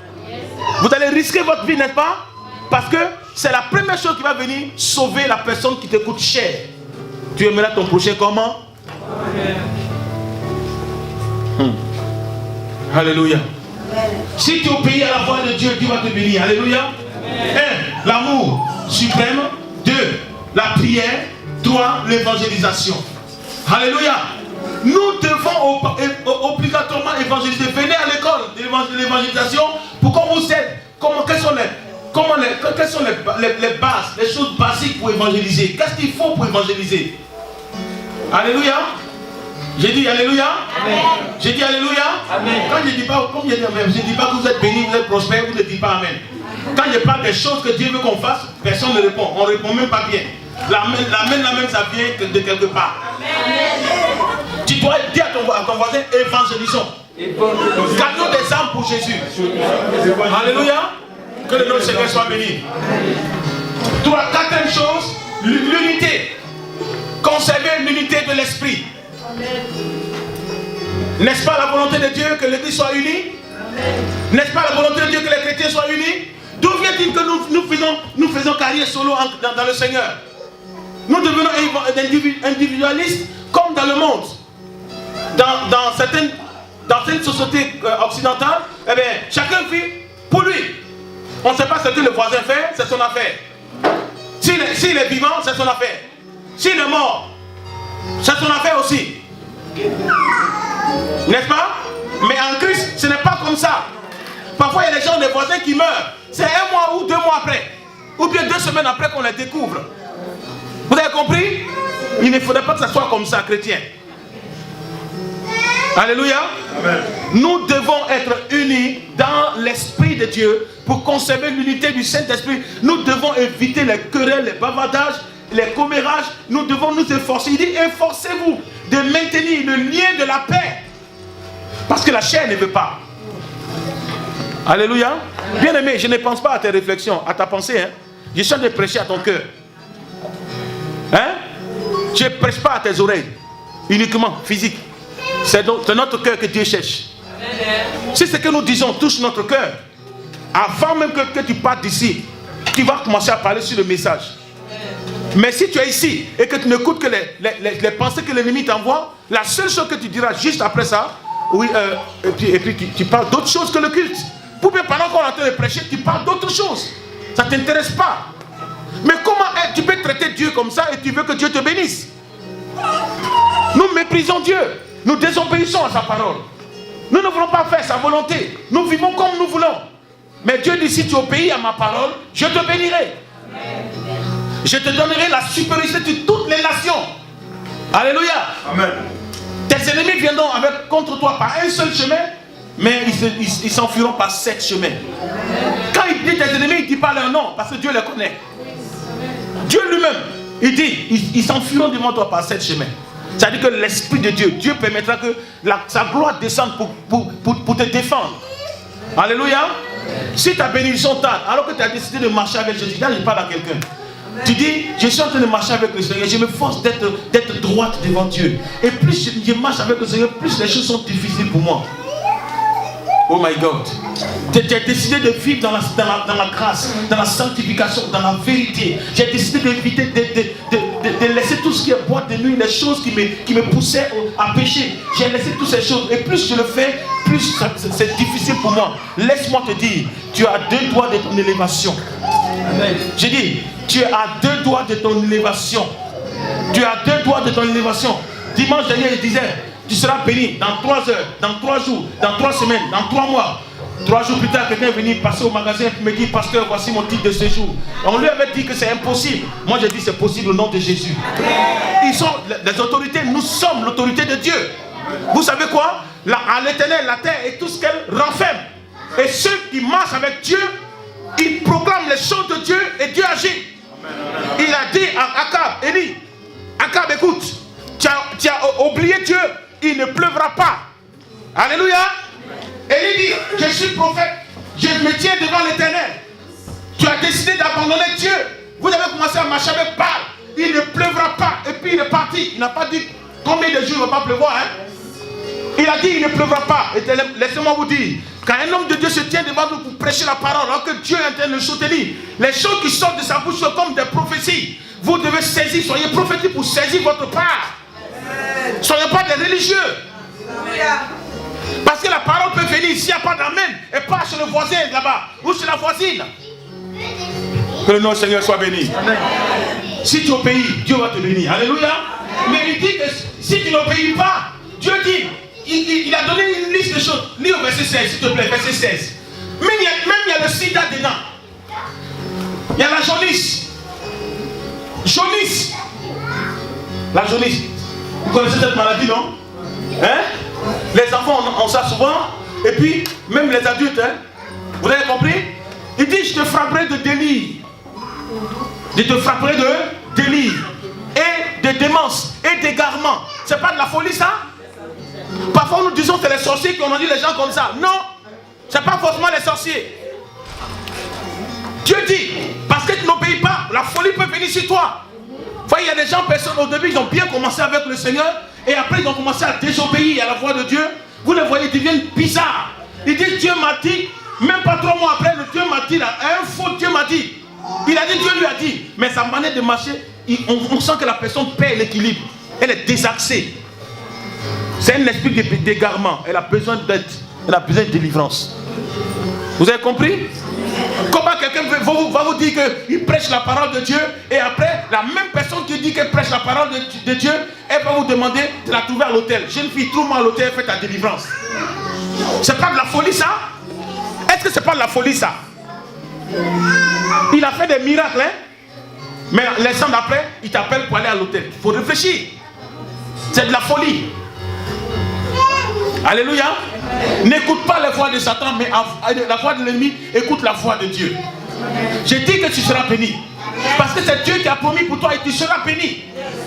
Vous allez risquer votre vie, n'est-ce pas? Parce que c'est la première chose qui va venir sauver la personne qui te coûte cher. Tu aimeras ton prochain comment? Alléluia. Si tu obéis à la voix de Dieu, Dieu va te bénir. Alléluia. 1. L'amour suprême. 2. La prière. 3. L'évangélisation. Alléluia. Nous devons obligatoirement évangéliser. Venez à l'école de l'évangélisation pour qu'on vous aide. Quelles sont les bases, les choses basiques pour évangéliser? Qu'est-ce qu'il faut pour évangéliser? Alléluia. J'ai dit Alléluia. Amen. J'ai dit Alléluia. Amen. Quand je ne dis pas, comme je ne dis pas que vous êtes bénis, vous êtes prospères, vous ne dites pas Amen. Quand je parle des choses que Dieu veut qu'on fasse, personne ne répond. On ne répond même pas bien. L'amen, ça vient de quelque part. Amen. Tu dois dire à ton voisin, évangélisons. Gagnons des âmes pour Jésus. Alléluia. Que le nom du Seigneur soit béni. Quatrième chose, l'unité. Conserver l'unité de l'esprit. N'est-ce pas la volonté de Dieu que l'Église soit unie? N'est-ce pas la volonté de Dieu que les chrétiens soient unis? D'où vient-il que nous faisons carrière solo dans le Seigneur? Nous devenons individualistes comme dans le monde. Dans certaines sociétés occidentales, eh bien, chacun vit pour lui. On ne sait pas ce que le voisin fait, c'est son affaire. S'il est vivant, c'est son affaire. S'il est mort, c'est son affaire aussi. N'est-ce pas? Mais en Christ, ce n'est pas comme ça. Parfois, il y a des gens, des voisins qui meurent. C'est 1 mois ou 2 mois après. Ou bien 2 semaines après qu'on les découvre. Vous avez compris? Il ne faudrait pas que ça soit comme ça, chrétien. Alléluia. Amen. Nous devons être unis dans l'Esprit de Dieu pour conserver l'unité du Saint-Esprit. Nous devons éviter les querelles, les bavardages, les commérages. Nous devons nous efforcer. Il dit, efforcez-vous de maintenir le lien de la paix. Parce que la chair ne veut pas. Alléluia. Bien aimé, je ne pense pas à tes réflexions, à ta pensée. Hein. Je suis en train de prêcher à ton cœur. Hein? Je ne prêche pas à tes oreilles. Uniquement physique. C'est notre cœur que Dieu cherche. Si ce que nous disons touche notre cœur, avant même que tu partes d'ici, tu vas commencer à parler sur le message. Mais si tu es ici et que tu n'écoutes que les pensées que l'ennemi t'envoie, la seule chose que tu diras juste après ça, oui, et puis tu parles d'autre chose que le culte. Ou bien pendant qu'on est en train de prêcher, tu parles d'autre chose. Ça ne t'intéresse pas. Mais comment tu peux traiter Dieu comme ça et tu veux que Dieu te bénisse? Nous méprisons Dieu. Nous désobéissons à sa parole. Nous ne voulons pas faire sa volonté. Nous vivons comme nous voulons. Mais Dieu dit, si tu obéis à ma parole, je te bénirai. Je te donnerai la supériorité de toutes les nations. Alléluia. Amen. Tes ennemis viendront contre toi par un seul chemin, mais ils s'enfuiront par 7 chemins. Quand il dit tes ennemis, il ne dit pas leur nom, parce que Dieu les connaît. Dieu lui-même, il dit, ils s'enfuiront devant toi par 7 chemins. C'est-à-dire que l'Esprit de Dieu, Dieu permettra que sa gloire descende pour te défendre. Alléluia. Si ta bénédiction tarde, alors que tu as décidé de marcher avec Jésus, là je parle à quelqu'un. Tu dis, je suis en train de marcher avec le Seigneur, je me force d'être droite devant Dieu. Et plus je marche avec le Seigneur, plus les choses sont difficiles pour moi. Oh my God. Tu as décidé de vivre dans la grâce, dans la sanctification, dans la vérité. J'ai décidé d'éviter de laisser tout ce qui est boîte de nuit, les choses qui me poussaient à pécher. J'ai laissé toutes ces choses. Et plus je le fais, plus c'est difficile pour moi. Laisse-moi te dire, tu as 2 doigts de ton élévation. Amen. J'ai dit, tu es à 2 doigts de ton élévation. Tu as 2 doigts de ton élévation. Dimanche dernier, je disais, tu seras béni dans 3 heures, dans 3 jours, dans 3 semaines, dans 3 mois. 3 jours plus tard, quelqu'un est venu passer au magasin et me dit, pasteur, voici mon titre de séjour. On lui avait dit que c'est impossible. Moi, j'ai dit, c'est possible au nom de Jésus. Ils sont les autorités, nous sommes l'autorité de Dieu. Vous savez quoi? À l'éternel, la terre et tout ce qu'elle renferme. Et ceux qui marchent avec Dieu, ils proclament les choses de Dieu et Dieu agit. Il a dit à Akab, Élie, Akab, écoute, tu as oublié Dieu, il ne pleuvra pas. Alléluia. Élie dit, je suis prophète, je me tiens devant l'éternel. Tu as décidé d'abandonner Dieu. Vous avez commencé à marcher avec Baal. Il ne pleuvra pas. Et puis il est parti. Il n'a pas dit combien de jours il ne va pas pleuvoir. Hein? Il a dit il ne pleuvra pas. Laissez-moi vous dire, quand un homme de Dieu se tient devant nous pour prêcher la parole, alors que Dieu est en train de le soutenir, les choses qui sortent de sa bouche sont comme des prophéties. Vous devez saisir, soyez prophétique pour saisir votre part. Ne soyez pas des religieux. Parce que la parole peut venir, s'il n'y a pas d'amen, et pas chez le voisin là-bas, ou chez la voisine. Que le nom du Seigneur soit béni. Amen. Si tu obéis, Dieu va te bénir. Alléluia. Mais il dit que si tu n'obéis pas, Dieu dit, il a donné une liste de choses. Lis au verset 16, s'il te plaît, verset 16. Même il y a le sida dedans. Il y a la jaunisse. Jaunisse. La jaunisse. Vous connaissez cette maladie, non? Hein? Les enfants ont ça souvent. Et puis, même les adultes, hein? Vous avez compris? Il dit, je te frapperai de délire. Je te frapperai de délire. Et de démence. Et d'égarement. C'est pas de la folie, ça? Parfois, nous disons que c'est les sorciers qui ont rendu les gens comme ça. Non. C'est pas forcément les sorciers. Dieu dit, parce que tu n'obéis pas, la folie peut venir sur toi. Vous voyez, il y a des gens, personnes, au début, ils ont bien commencé avec le Seigneur. Et après, ils ont commencé à désobéir à la voix de Dieu. Vous les voyez, ils deviennent bizarres. Ils disent, Dieu m'a dit, même pas 3 mois après, le Dieu m'a dit, là, un faux Dieu m'a dit. Il a dit, Dieu lui a dit. Mais sa manière de marcher on sent que la personne perd l'équilibre. Elle est désaxée. C'est un esprit d'égarement. Elle a besoin d'aide. Elle a besoin de délivrance. Vous avez compris? Comment quelqu'un va vous dire qu'il prêche la parole de Dieu et après, la même personne qui dit qu'elle prêche la parole de Dieu, elle va vous demander de la trouver à l'hôtel. Jeune fille, trouve-moi à l'hôtel, fais ta délivrance. C'est pas de la folie ça? Est-ce que c'est pas de la folie ça? Il a fait des miracles, hein? Mais l'instant d'après, il t'appelle pour aller à l'hôtel. Il faut réfléchir. C'est de la folie. Alléluia. N'écoute pas la voix de Satan, mais la voix de l'ennemi, écoute la voix de Dieu. Je dis que tu seras béni. Parce que c'est Dieu qui a promis pour toi et tu seras béni.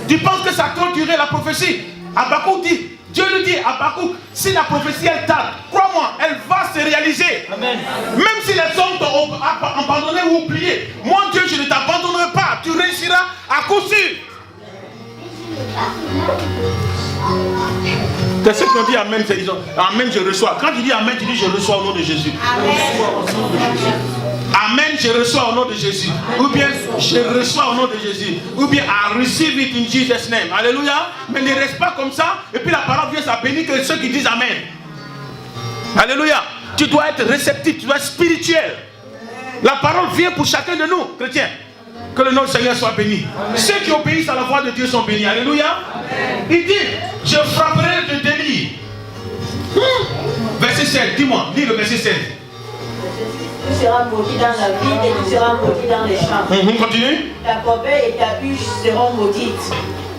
Tu penses que ça a clôturé la prophétie? Habakkuk dit, Dieu lui dit, Habakkuk, si la prophétie elle tarde, crois-moi, elle va se réaliser. Amen. Même si les hommes t'ont abandonné ou oublié, moi Dieu, je ne t'abandonnerai pas. Tu réussiras à coup sûr. C'est ceux qui ont dit Amen, c'est disant Amen, je reçois. Quand tu dis Amen, tu dis je reçois au nom de Jésus. Amen, Amen, je reçois au nom de Jésus. Ou bien je reçois au nom de Jésus. Ou bien I receive it in Jesus' name. Alléluia. Mais ne reste pas comme ça. Et puis la parole vient ça bénit que ceux qui disent Amen. Alléluia. Tu dois être réceptif, tu dois être spirituel. La parole vient pour chacun de nous, chrétiens. Que le nom du Seigneur soit béni. Amen. Ceux qui obéissent à la voix de Dieu sont bénis. Alléluia. Amen. Il dit, je frapperai de délit. Verset 7, dis-moi, lis le verset 7. Tu seras maudit dans la ville et tu seras maudit dans les champs. Continue. Ta corbeille et ta huche seront maudites.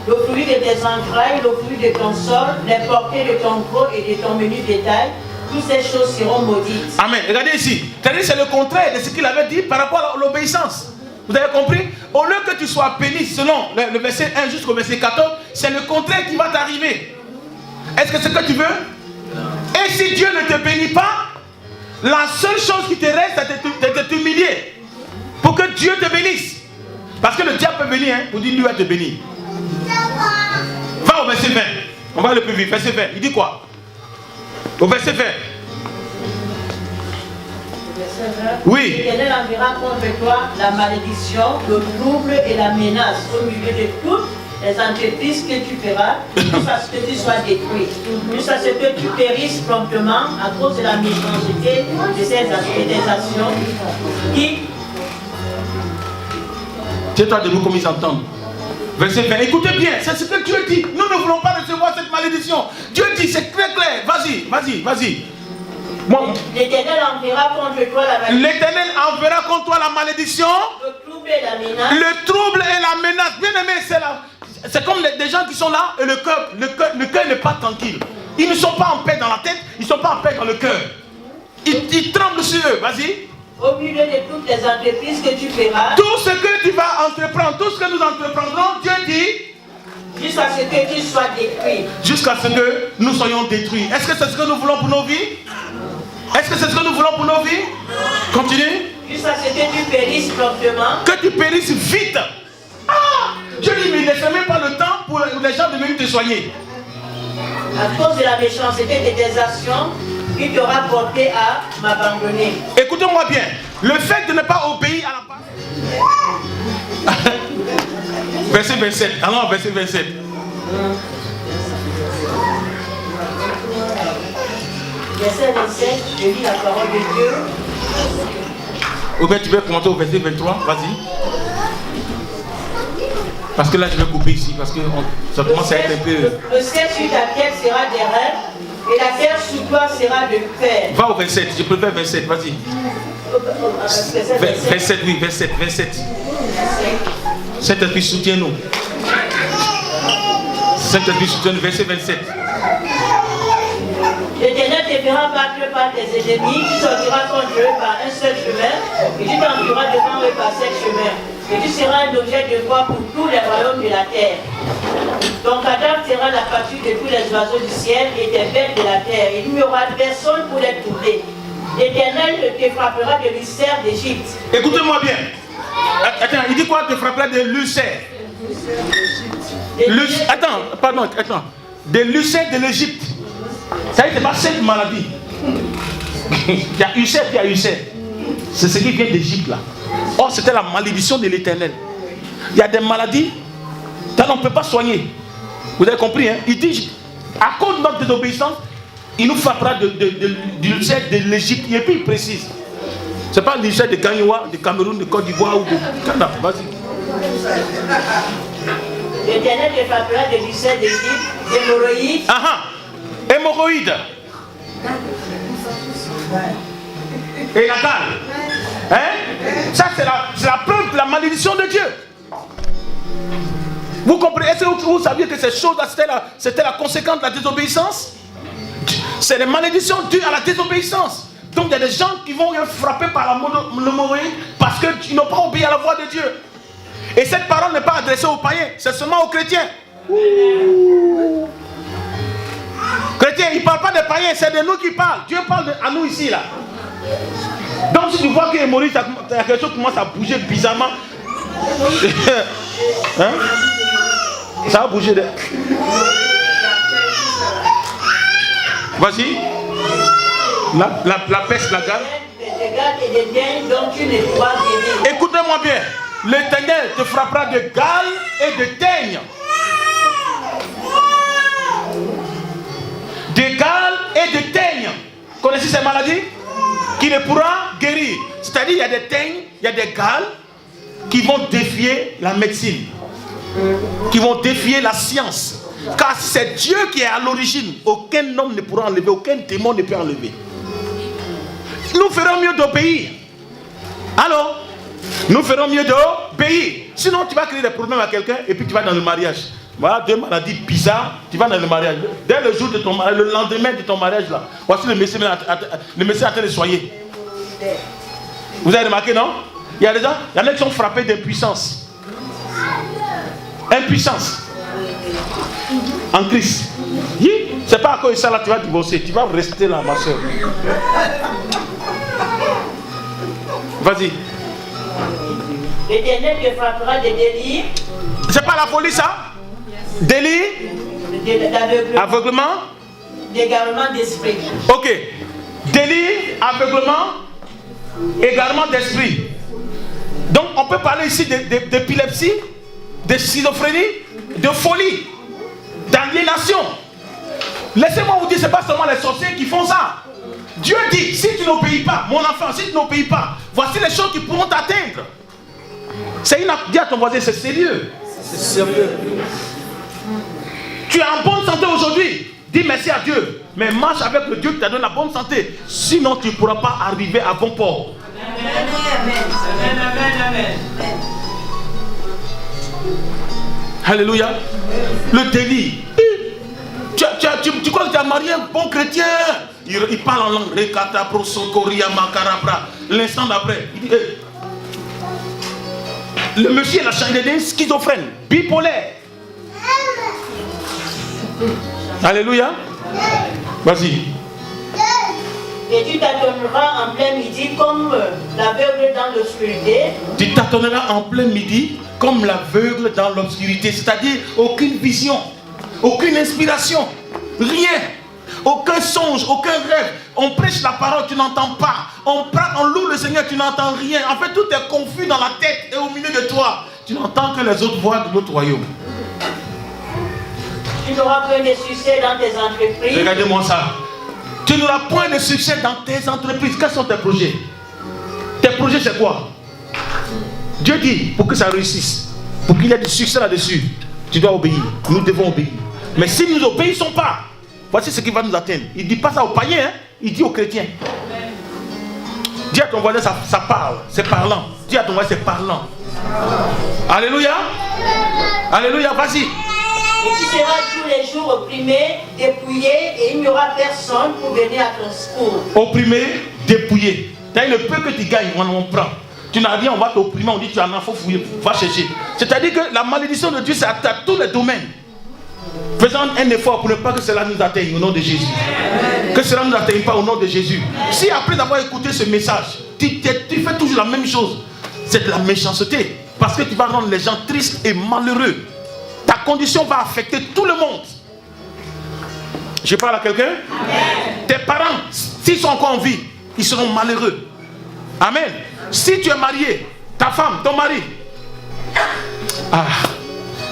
Le fruit de tes entrailles, le fruit de ton sol, les portées de ton gros et de ton menu bétail, toutes ces choses seront maudites. Amen. Regardez ici. C'est le contraire de ce qu'il avait dit par rapport à l'obéissance. Vous avez compris? Au lieu que tu sois béni selon le verset 1 jusqu'au verset 14, c'est le contraire qui va t'arriver. Est-ce que c'est ce que tu veux? Et si Dieu ne te bénit pas, la seule chose qui te reste, c'est de t'humilier. Pour que Dieu te bénisse. Parce que le diable peut bénir, hein, pour dire lui va te bénir. Va au verset 20. On va le plus vite. Verset 20. Il dit quoi? Au verset 20. Oui. L'Éternel enverra contre toi la malédiction, le trouble et la menace au milieu de toutes les entreprises que tu feras, jusqu'à ce que tu sois détruit, jusqu'à ce que tu périsses promptement à cause de la méchanceté de ces actions qui... Tiens-toi debout comme ils entendent. Verset 20. Écoutez bien, c'est ce que Dieu dit. Nous ne voulons pas recevoir cette malédiction. Dieu dit, c'est très clair. Vas-y. Bon. L'Éternel enverra contre toi la malédiction. L'Éternel enverra contre toi la malédiction. Le trouble et la menace. Le trouble et la menace. Bien aimé, c'est comme des gens qui sont là et le cœur n'est pas tranquille. Ils ne sont pas en paix dans la tête, ils ne sont pas en paix dans le cœur. Ils tremblent sur eux. Vas-y. Au milieu de toutes les entreprises que tu feras. Tout ce que tu vas entreprendre, tout ce que nous entreprendrons, Dieu dit. Jusqu'à ce que tu sois détruit. Jusqu'à ce que nous soyons détruits. Est-ce que c'est ce que nous voulons pour nos vies? Est-ce que c'est ce que nous voulons pour nos vies? Continue. Jusqu'à ce que tu périsses promptement. Que tu périsses vite. Dieu dit, mais ne laisse même pas le temps pour les gens de venir te soigner. À cause de la méchanceté de tes actions, qui t'aura porté à m'abandonner. Écoutez-moi bien. Le fait de ne pas obéir à la parole. Verset 27. Alors, verset 27. Verset 27, je lis la parole de Dieu. Ou bien tu peux commenter au verset 23, vas-y. Parce que là je vais couper ici, parce que ça commence à être un peu... Le ciel sur ta tête sera des rêves, et la terre sous toi sera de fer. Va au 27, je préfère 27, vas-y. 27, oui, 27. Cet esprit soutient-nous. Cet esprit soutient-nous, verset 27. L'Éternel te fera battre par tes ennemis, tu sortiras contre eux par un seul chemin, et tu t'enfuiras devant eux par 7 chemins. Et tu seras un objet de foi pour tous les royaumes de la terre. Ton cadavre sera la pâture de tous les oiseaux du ciel et des bêtes de la terre. Et il n'y aura personne pour les troubler. L'Éternel te frappera de l'ulcère d'Égypte. Écoutez-moi bien. Attends, il dit quoi? Te frappera de l'ulcère. Attends. De l'ulcère de l'Égypte. Ça n'est pas cette maladie. Il y a ulcère puis il y a ulcère. C'est ce qui vient d'Égypte là. Or c'était la malédiction de l'Éternel. Il y a des maladies, on ne peut pas soigner. Vous avez compris, hein? Il dit, à cause de notre désobéissance, il nous frappera du l'ulcère de l'Égypte. Et puis il précise. Ce n'est pas l'ulcère de Gagnoua, de Cameroun, de Côte d'Ivoire ou de Canada. Vas-y. L'Éternel te frappera de l'ulcère d'Égypte, d'hémorroïdes. Hémorroïdes. Et la gale. Hein? Ça, c'est la preuve de la malédiction de Dieu. Vous comprenez? Est-ce que vous saviez que ces choses-là, c'était la conséquence de la désobéissance? C'est les malédictions dues à la désobéissance. Donc il y a des gens qui vont être frappés par l'hémorroïde parce qu'ils n'ont pas obéi à la voix de Dieu. Et cette parole n'est pas adressée aux païens, c'est seulement aux chrétiens. Chrétiens, il ne parle pas des païens, c'est de nous qui parle. Dieu parle à nous ici, là. Donc si tu vois que l'hémorroïde, quelque chose commence à bouger bizarrement, hein? Ça va bouger. Vas-y. La peste, la gale. Écoutez-moi bien. L'Éternel te frappera de gale et de teigne. De gale et de teigne. Connaissez ces maladies? Qui ne pourra guérir. C'est-à-dire il y a des teignes, il y a des gales qui vont défier la médecine. Qui vont défier la science. Car c'est Dieu qui est à l'origine. Aucun homme ne pourra enlever, aucun démon ne peut enlever. Nous ferons mieux d'obéir. Alors, nous ferons mieux d'obéir. Sinon, tu vas créer des problèmes à quelqu'un et puis tu vas dans le mariage. Voilà deux maladies bizarres. Tu vas dans le mariage. Dès le jour de ton mariage, le lendemain de ton mariage, là, voici le médecin en train de soigner. Vous avez remarqué, non? Il y a des gens, il y en a qui sont frappés d'impuissance. Impuissance. En Christ. C'est pas à cause de ça là tu vas divorcer. Tu vas rester là, ma soeur. Vas-y. L'Éternel te frappera de délire. C'est pas la folie ça? Délire? Aveuglement? D'égarement d'esprit. Ok. Délire, aveuglement, égarement d'esprit. Donc on peut parler ici d'épilepsie, de schizophrénie, de folie, d'aliénation. Laissez-moi vous dire, ce n'est pas seulement les sorciers qui font ça. Dieu dit, si tu n'obéis pas, mon enfant, si tu n'obéis pas, voici les choses qui pourront t'atteindre. Dis à ton voisin, c'est sérieux. C'est sérieux. Tu es en bonne santé aujourd'hui. Dis merci à Dieu. Mais marche avec le Dieu qui t'a donné la bonne santé. Sinon, tu ne pourras pas arriver à bon port. Amen. Alléluia. Le délit. Tu crois que tu as marié un bon chrétien? Il parle en langue. L'instant d'après, il dit, le monsieur a changé de schizophrène, bipolaire. Alléluia. Vas-y. Et tu tâtonneras en plein midi comme l'aveugle dans l'obscurité. Tu tâtonneras en plein midi comme l'aveugle dans l'obscurité. C'est-à-dire aucune vision, aucune inspiration, rien. Aucun songe, aucun rêve. On prêche la parole, tu n'entends pas. On loue le Seigneur, tu n'entends rien. En fait, tout est confus dans la tête et au milieu de toi. Tu n'entends que les autres voix de notre royaume. Tu n'auras point de succès dans tes entreprises. Regardez-moi ça. Tu n'auras point de succès dans tes entreprises. Quels sont tes projets? Tes projets, c'est quoi? Dieu dit, pour que ça réussisse, pour qu'il y ait du succès là-dessus, tu dois obéir. Nous devons obéir. Mais si nous n'obéissons pas, voici ce qui va nous atteindre. Il ne dit pas ça aux païens, hein? Il dit aux chrétiens. Dis à ton voisin, ça parle, c'est parlant. Dis à ton voisin, c'est parlant. Alléluia. Alléluia, vas-y. Et tu seras tous les jours opprimé, dépouillé, et il n'y aura personne pour venir à ton secours. Opprimé, dépouillé. C'est-à-dire le peu que tu gagnes, on prend. Tu n'as rien, on va t'opprimer, on dit tu en as, faut fouiller, va chercher. C'est-à-dire que la malédiction de Dieu, c'est à tous les domaines. Faisons un effort pour ne pas que cela nous atteigne au nom de Jésus. Que cela ne nous atteigne pas au nom de Jésus. Si après avoir écouté ce message, tu fais toujours la même chose, c'est de la méchanceté. Parce que tu vas rendre les gens tristes et malheureux. Ta condition va affecter tout le monde. Je parle à quelqu'un? Tes parents, s'ils sont encore en vie, ils seront malheureux. Amen. Si tu es marié, ta femme, ton mari,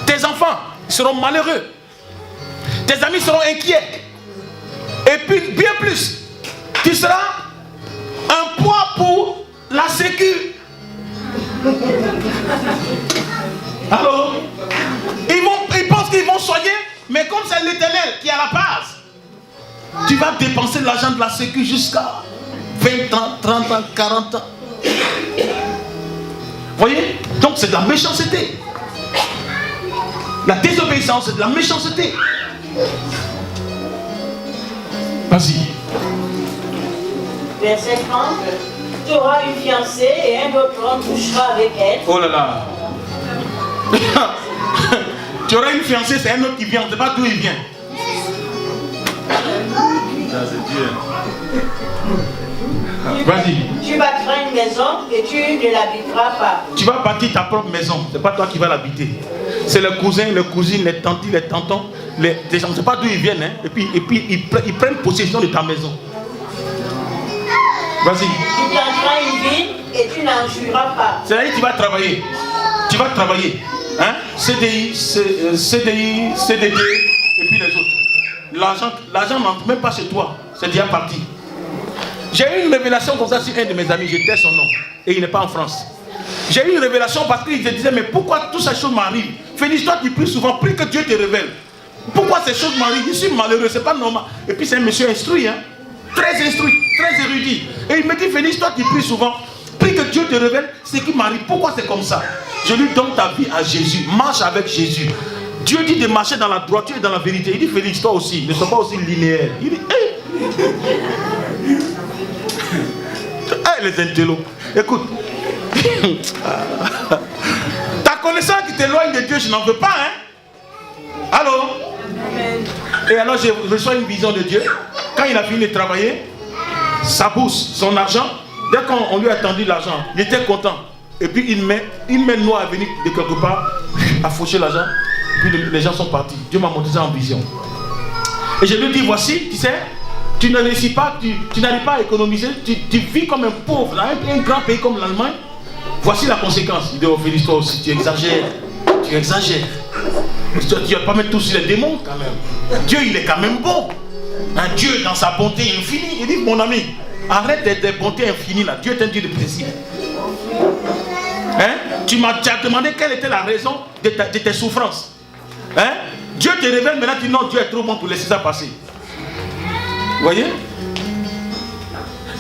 tes Tes enfants seront malheureux. Tes amis seront inquiets. Et puis, bien plus, tu seras un poids pour la sécu. Alors, ils pensent qu'ils vont soigner, mais comme c'est l'Éternel qui est à la base, tu vas dépenser l'argent de la sécu jusqu'à 20 ans, 30 ans, 40 ans. Voyez? Donc c'est de la méchanceté. La désobéissance, c'est de la méchanceté. Vas-y. Verset 30. Tu auras une fiancée et un autre homme couchera avec elle. Oh là là. Tu auras une fiancée, c'est un autre qui vient, on ne sait pas d'où il vient. Ça, c'est Dieu. Vas-y. Tu bâtiras une maison et tu ne l'habiteras pas. Tu vas bâtir ta propre maison, c'est pas toi qui vas l'habiter. C'est le cousin, les cousines, les tantis, les tontons, les gens, on ne sait pas d'où ils viennent, hein. Et puis ils prennent possession de ta maison. Vas-y. Tu planteras une vigne et tu n'en jouiras pas. C'est-à-dire que tu vas travailler. Tu vas travailler. Hein? CDI, CDD, et puis les autres. L'argent n'entre même pas chez toi. C'est déjà parti. J'ai eu une révélation comme ça sur un de mes amis. Je tais son nom. Et il n'est pas en France. J'ai eu une révélation parce qu'il se disait, mais pourquoi toutes ces choses m'arrivent? Félix, toi tu pries souvent, prie que Dieu te révèle. Pourquoi ces choses m'arrivent? Je suis malheureux, c'est pas normal. Et puis c'est un monsieur instruit, hein? Très instruit, très érudit. Et il me dit, Félix, toi tu pries souvent, prie que Dieu te révèle ce qui m'arrive. Pourquoi c'est comme ça? Je lui donne ta vie à Jésus. Marche avec Jésus. Dieu dit de marcher dans la droiture et dans la vérité. Il dit, Félix, toi aussi, ne sois pas aussi linéaire. Il dit, les intellos. Écoute. Ta connaissance qui t'éloigne de Dieu, je n'en veux pas, hein? Allô? Et alors, je reçois une vision de Dieu. Quand il a fini de travailler, sa bourse, son argent, dès qu'on lui a tendu l'argent, il était content. Et puis il met nous à venir de quelque part, à faucher l'argent. Puis les gens sont partis. Dieu m'a montré ça en vision. Et je lui dis, voici, tu sais, tu ne réussis pas, tu n'arrives pas à économiser, tu vis comme un pauvre dans un grand pays comme l'Allemagne. Voici la conséquence. Il dit, oh Félix, toi aussi, tu exagères. Tu exagères. Tu ne vas pas mettre tout sur les démons quand même. Dieu, il est quand même bon. Un Dieu dans sa bonté infinie. Il dit, mon ami, arrête d'être bonté infinie là. Dieu est un Dieu de principe. Hein? Tu as demandé quelle était la raison de tes souffrances. Hein? Dieu te révèle maintenant, tu dis non, Dieu est trop bon pour laisser ça passer. Vous voyez?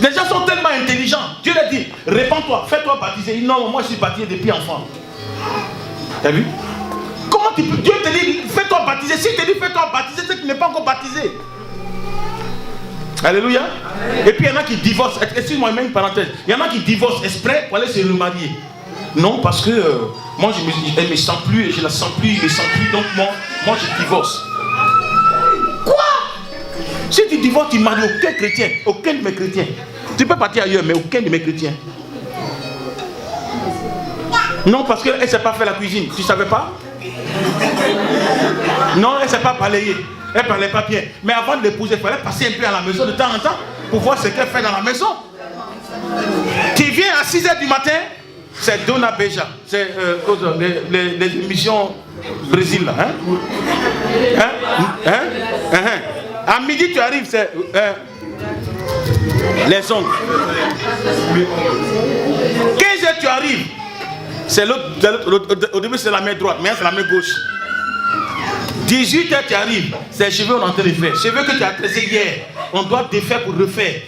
Les gens sont tellement intelligents. Dieu leur dit, répands-toi, fais-toi baptiser. Il dit, non, moi je suis baptisé depuis enfant. T'as vu? Comment tu peux? Dieu te dit, fais-toi baptiser. Si il te dit, fais-toi baptiser, c'est que tu n'es pas encore baptisé. Alléluia. Et puis il y en a qui divorcent. Excuse-moi, même une parenthèse. Il y en a qui divorcent exprès pour aller se remarier. Non, parce que moi elle ne me sent plus, et je la sens plus, il ne me sent plus, donc moi je divorce. Quoi? Si tu divorces, tu ne maries aucun chrétien, aucun de mes chrétiens. Tu peux partir ailleurs, mais aucun de mes chrétiens. Non, parce qu'elle ne sait pas faire la cuisine. Tu ne savais pas? Non, elle ne sait pas balayer. Elle ne parlait pas bien. Mais avant de l'épouser, il fallait passer un peu à la maison de temps en temps pour voir ce qu'elle fait dans la maison. Tu viens à 6h du matin, c'est Dona Beja. C'est les émissions Brésil là. À midi, tu arrives, c'est les ongles. 15h, tu arrives. C'est au début, c'est la main droite, mais c'est la main gauche. 18h, tu arrives. C'est les cheveux qu'on est en train de faire. Cheveux que tu as tressés hier. On doit défaire pour refaire.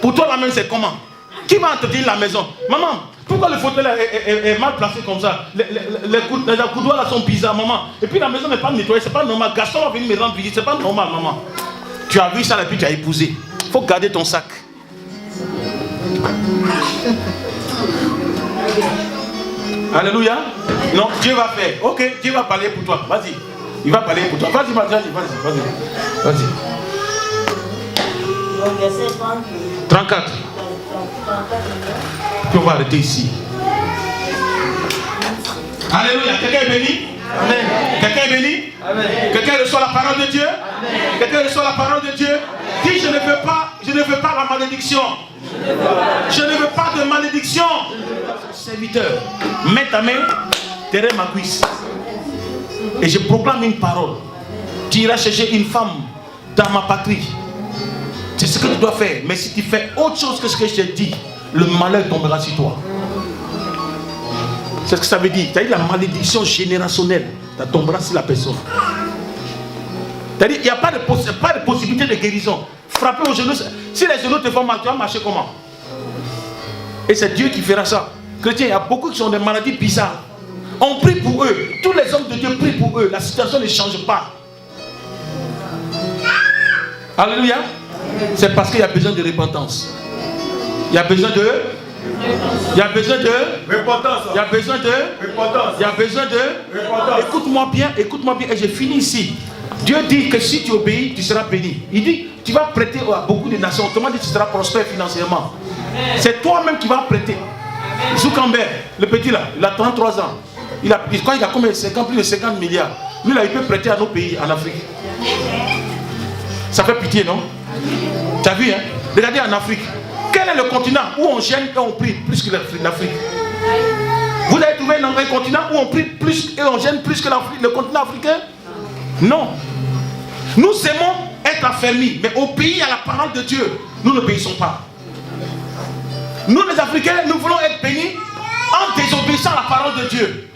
Pour toi, la main, c'est comment? Qui va entretenir la maison? Maman, pourquoi le fauteuil est mal placé comme ça? Les coudoirs là sont bizarres, maman. Et puis la maison n'est pas nettoyée, c'est pas normal. Gaston va venir me rendre visite, c'est pas normal, maman. Tu as vu ça et puis tu as épousé. Il faut garder ton sac. Alléluia. Non, Dieu va faire. Ok, Dieu va parler pour toi. Vas-y. Il va parler pour toi. Vas-y, vas-y. Verset 34. Puis on va arrêter ici. Alléluia. Quelqu'un est béni? Amen. Quelqu'un est béni? Amen. Quelqu'un reçoit la parole de Dieu? Amen. Quelqu'un reçoit la parole de Dieu? Dis, je ne veux pas la malédiction. Je ne veux pas de malédiction. Serviteur, mets ta main derrière ma cuisse. et je proclame une parole. Tu iras chercher une femme dans ma patrie. C'est ce que tu dois faire. Mais si tu fais autre chose que ce que je t'ai dit, le malheur tombera sur toi. C'est ce que ça veut dire. C'est-à-dire la malédiction générationnelle, ça tombera sur la personne. C'est-à-dire qu'il n'y a pas de possibilité de guérison. Frapper aux genoux, si les genoux te font mal, tu vas marcher comment? Et c'est Dieu qui fera ça. Chrétiens, il y a beaucoup qui ont des maladies bizarres. On prie pour eux. Tous les hommes de Dieu prient pour eux. La situation ne change pas. Alléluia. C'est parce qu'il y a besoin de repentance. Il y a besoin de... Il y a besoin de... Repentance. Il y a besoin de... Repentance. Il y a besoin de... Repentance. Écoute-moi bien et je finis ici. Dieu dit que si tu obéis, tu seras béni. Il dit, tu vas prêter à beaucoup de nations. Autrement dit, tu seras prospère financièrement. C'est toi-même qui vas prêter. Zuckerberg, le petit là, il a 33 ans. Il a combien? Plus de 50 milliards. Lui là, il peut prêter à nos pays en Afrique. Ça fait pitié, non? Tu as vu, hein? Regardez en Afrique. Quel est le continent où on gêne et on prie plus que l'Afrique? Vous avez trouvé un continent où on prie plus et on gêne plus que le continent africain? Non. Nous aimons être affermis, mais obéir à la parole de Dieu, nous n'obéissons pas. Nous les Africains, nous voulons être bénis en désobéissant à la parole de Dieu.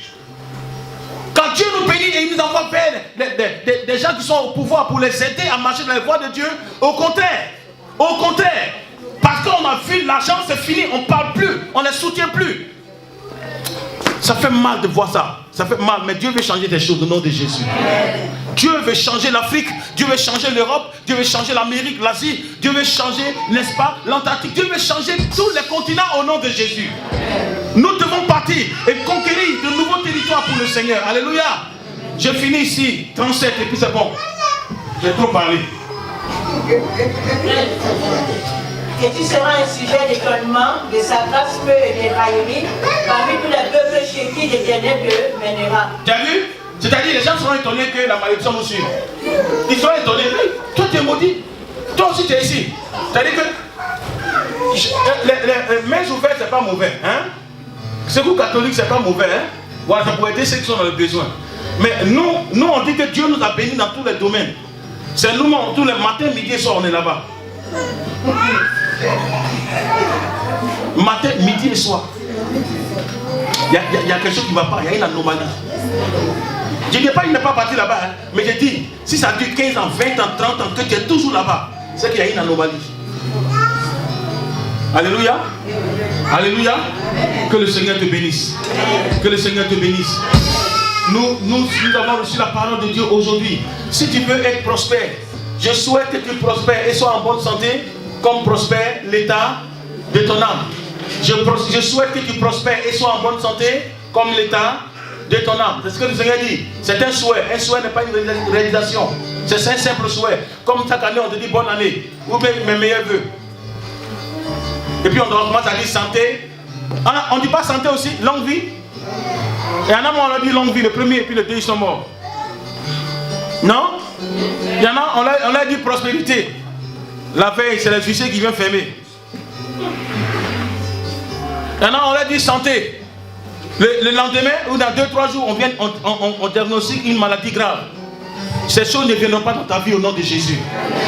Quand Dieu nous bénit et il nous envoie vers des gens qui sont au pouvoir pour les aider à marcher dans les voies de Dieu, au contraire, parce qu'on a vu l'argent, c'est fini, on ne parle plus, on ne les soutient plus. Ça fait mal de voir ça. Ça fait mal, mais Dieu veut changer des choses au nom de Jésus. Dieu veut changer l'Afrique, Dieu veut changer l'Europe, Dieu veut changer l'Amérique, l'Asie, Dieu veut changer, n'est-ce pas, l'Antarctique. Dieu veut changer tous les continents au nom de Jésus. Nous devons partir et conquérir de nouveaux territoires pour le Seigneur. Alléluia. Je finis ici, 37, et puis c'est bon. J'ai trop parlé. Et tu seras un sujet d'étonnement, de sarcasme et de raillerie parmi tous les peuples chez qui l'Éternel te mènera. Tu as vu? C'est-à-dire les gens seront étonnés que la malédiction nous suive. Ils seront étonnés. Toi tu es maudit. Toi aussi tu es ici. C'est-à-dire que les mains ouvertes c'est pas mauvais. Hein? C'est vous catholiques c'est pas mauvais. Hein? Voilà, ça pourrait aider ceux qui sont dans le besoin. Mais nous on dit que Dieu nous a bénis dans tous les domaines. C'est nous tous les matins, midi et soir on est là-bas. Matin, midi et soir. Il y a quelque chose qui ne va pas, il y a une anomalie. Je ne dis pas qu'il n'est pas parti là-bas, hein, mais je dis, si ça dure 15 ans, 20 ans, 30 ans, que tu es toujours là-bas, c'est qu'il y a une anomalie. Alléluia. Alléluia. Que le Seigneur te bénisse. Que le Seigneur te bénisse. Nous avons reçu la parole de Dieu aujourd'hui. Si tu veux être prospère, je souhaite que tu prospères et sois en bonne santé, comme prospère l'état de ton âme. Je souhaite que tu prospères et sois en bonne santé, comme l'état de ton âme. C'est ce que le Seigneur dit. C'est un souhait. Un souhait n'est pas une réalisation. C'est un simple souhait. Comme chaque année, on te dit bonne année. Ou bien mes meilleurs vœux. Et puis on commence à dire santé. On ne dit pas santé aussi, longue vie. Et en a, on leur dit longue vie, le premier et puis le deux, ils sont morts. Non? Il y en a, on leur dit prospérité. La veille, c'est les huissiers qui viennent fermer. Il y en a, on leur dit santé. Le lendemain, ou dans 2-3 jours, on diagnostique une maladie grave. Ces choses ne viendront pas dans ta vie au nom de Jésus.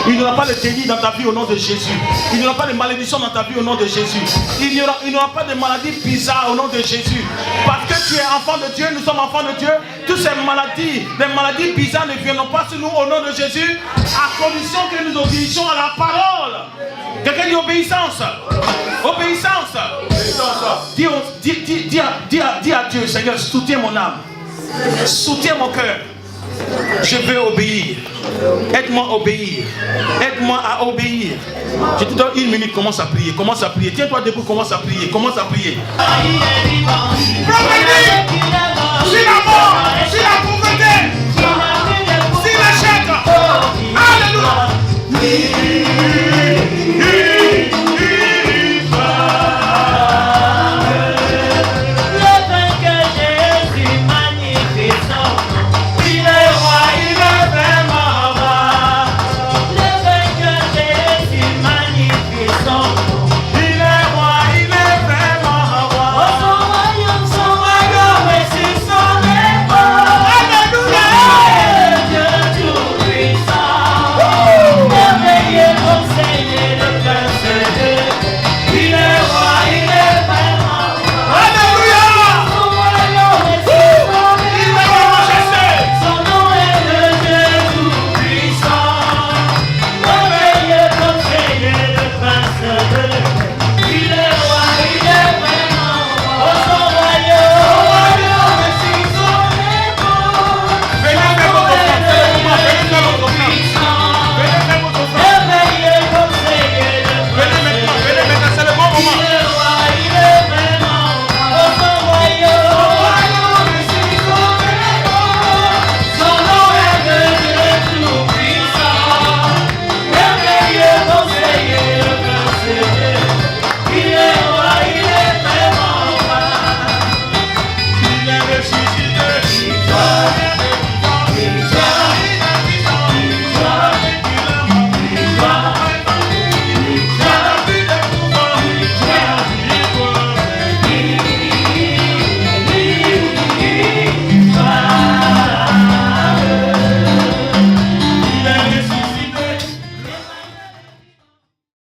Il n'y aura pas de délit dans ta vie au nom de Jésus. Il n'y aura pas de malédiction dans ta vie au nom de Jésus. Il n'y aura pas de maladie bizarre au nom de Jésus. Parce que tu es enfant de Dieu, nous sommes enfants de Dieu. Toutes ces maladies, les maladies bizarres ne viendront pas sur nous au nom de Jésus, à condition que nous obéissions à la parole. Quelqu'un dit obéissance. Obéissance. Dis à Dieu, Seigneur, soutiens mon âme. Soutiens mon cœur. Je veux obéir. Aide-moi à obéir. Aide-moi à obéir. Je te donne 1 minute, commence à prier. Commence à prier. Tiens-toi debout, commence à prier. Commence à prier. Si la mort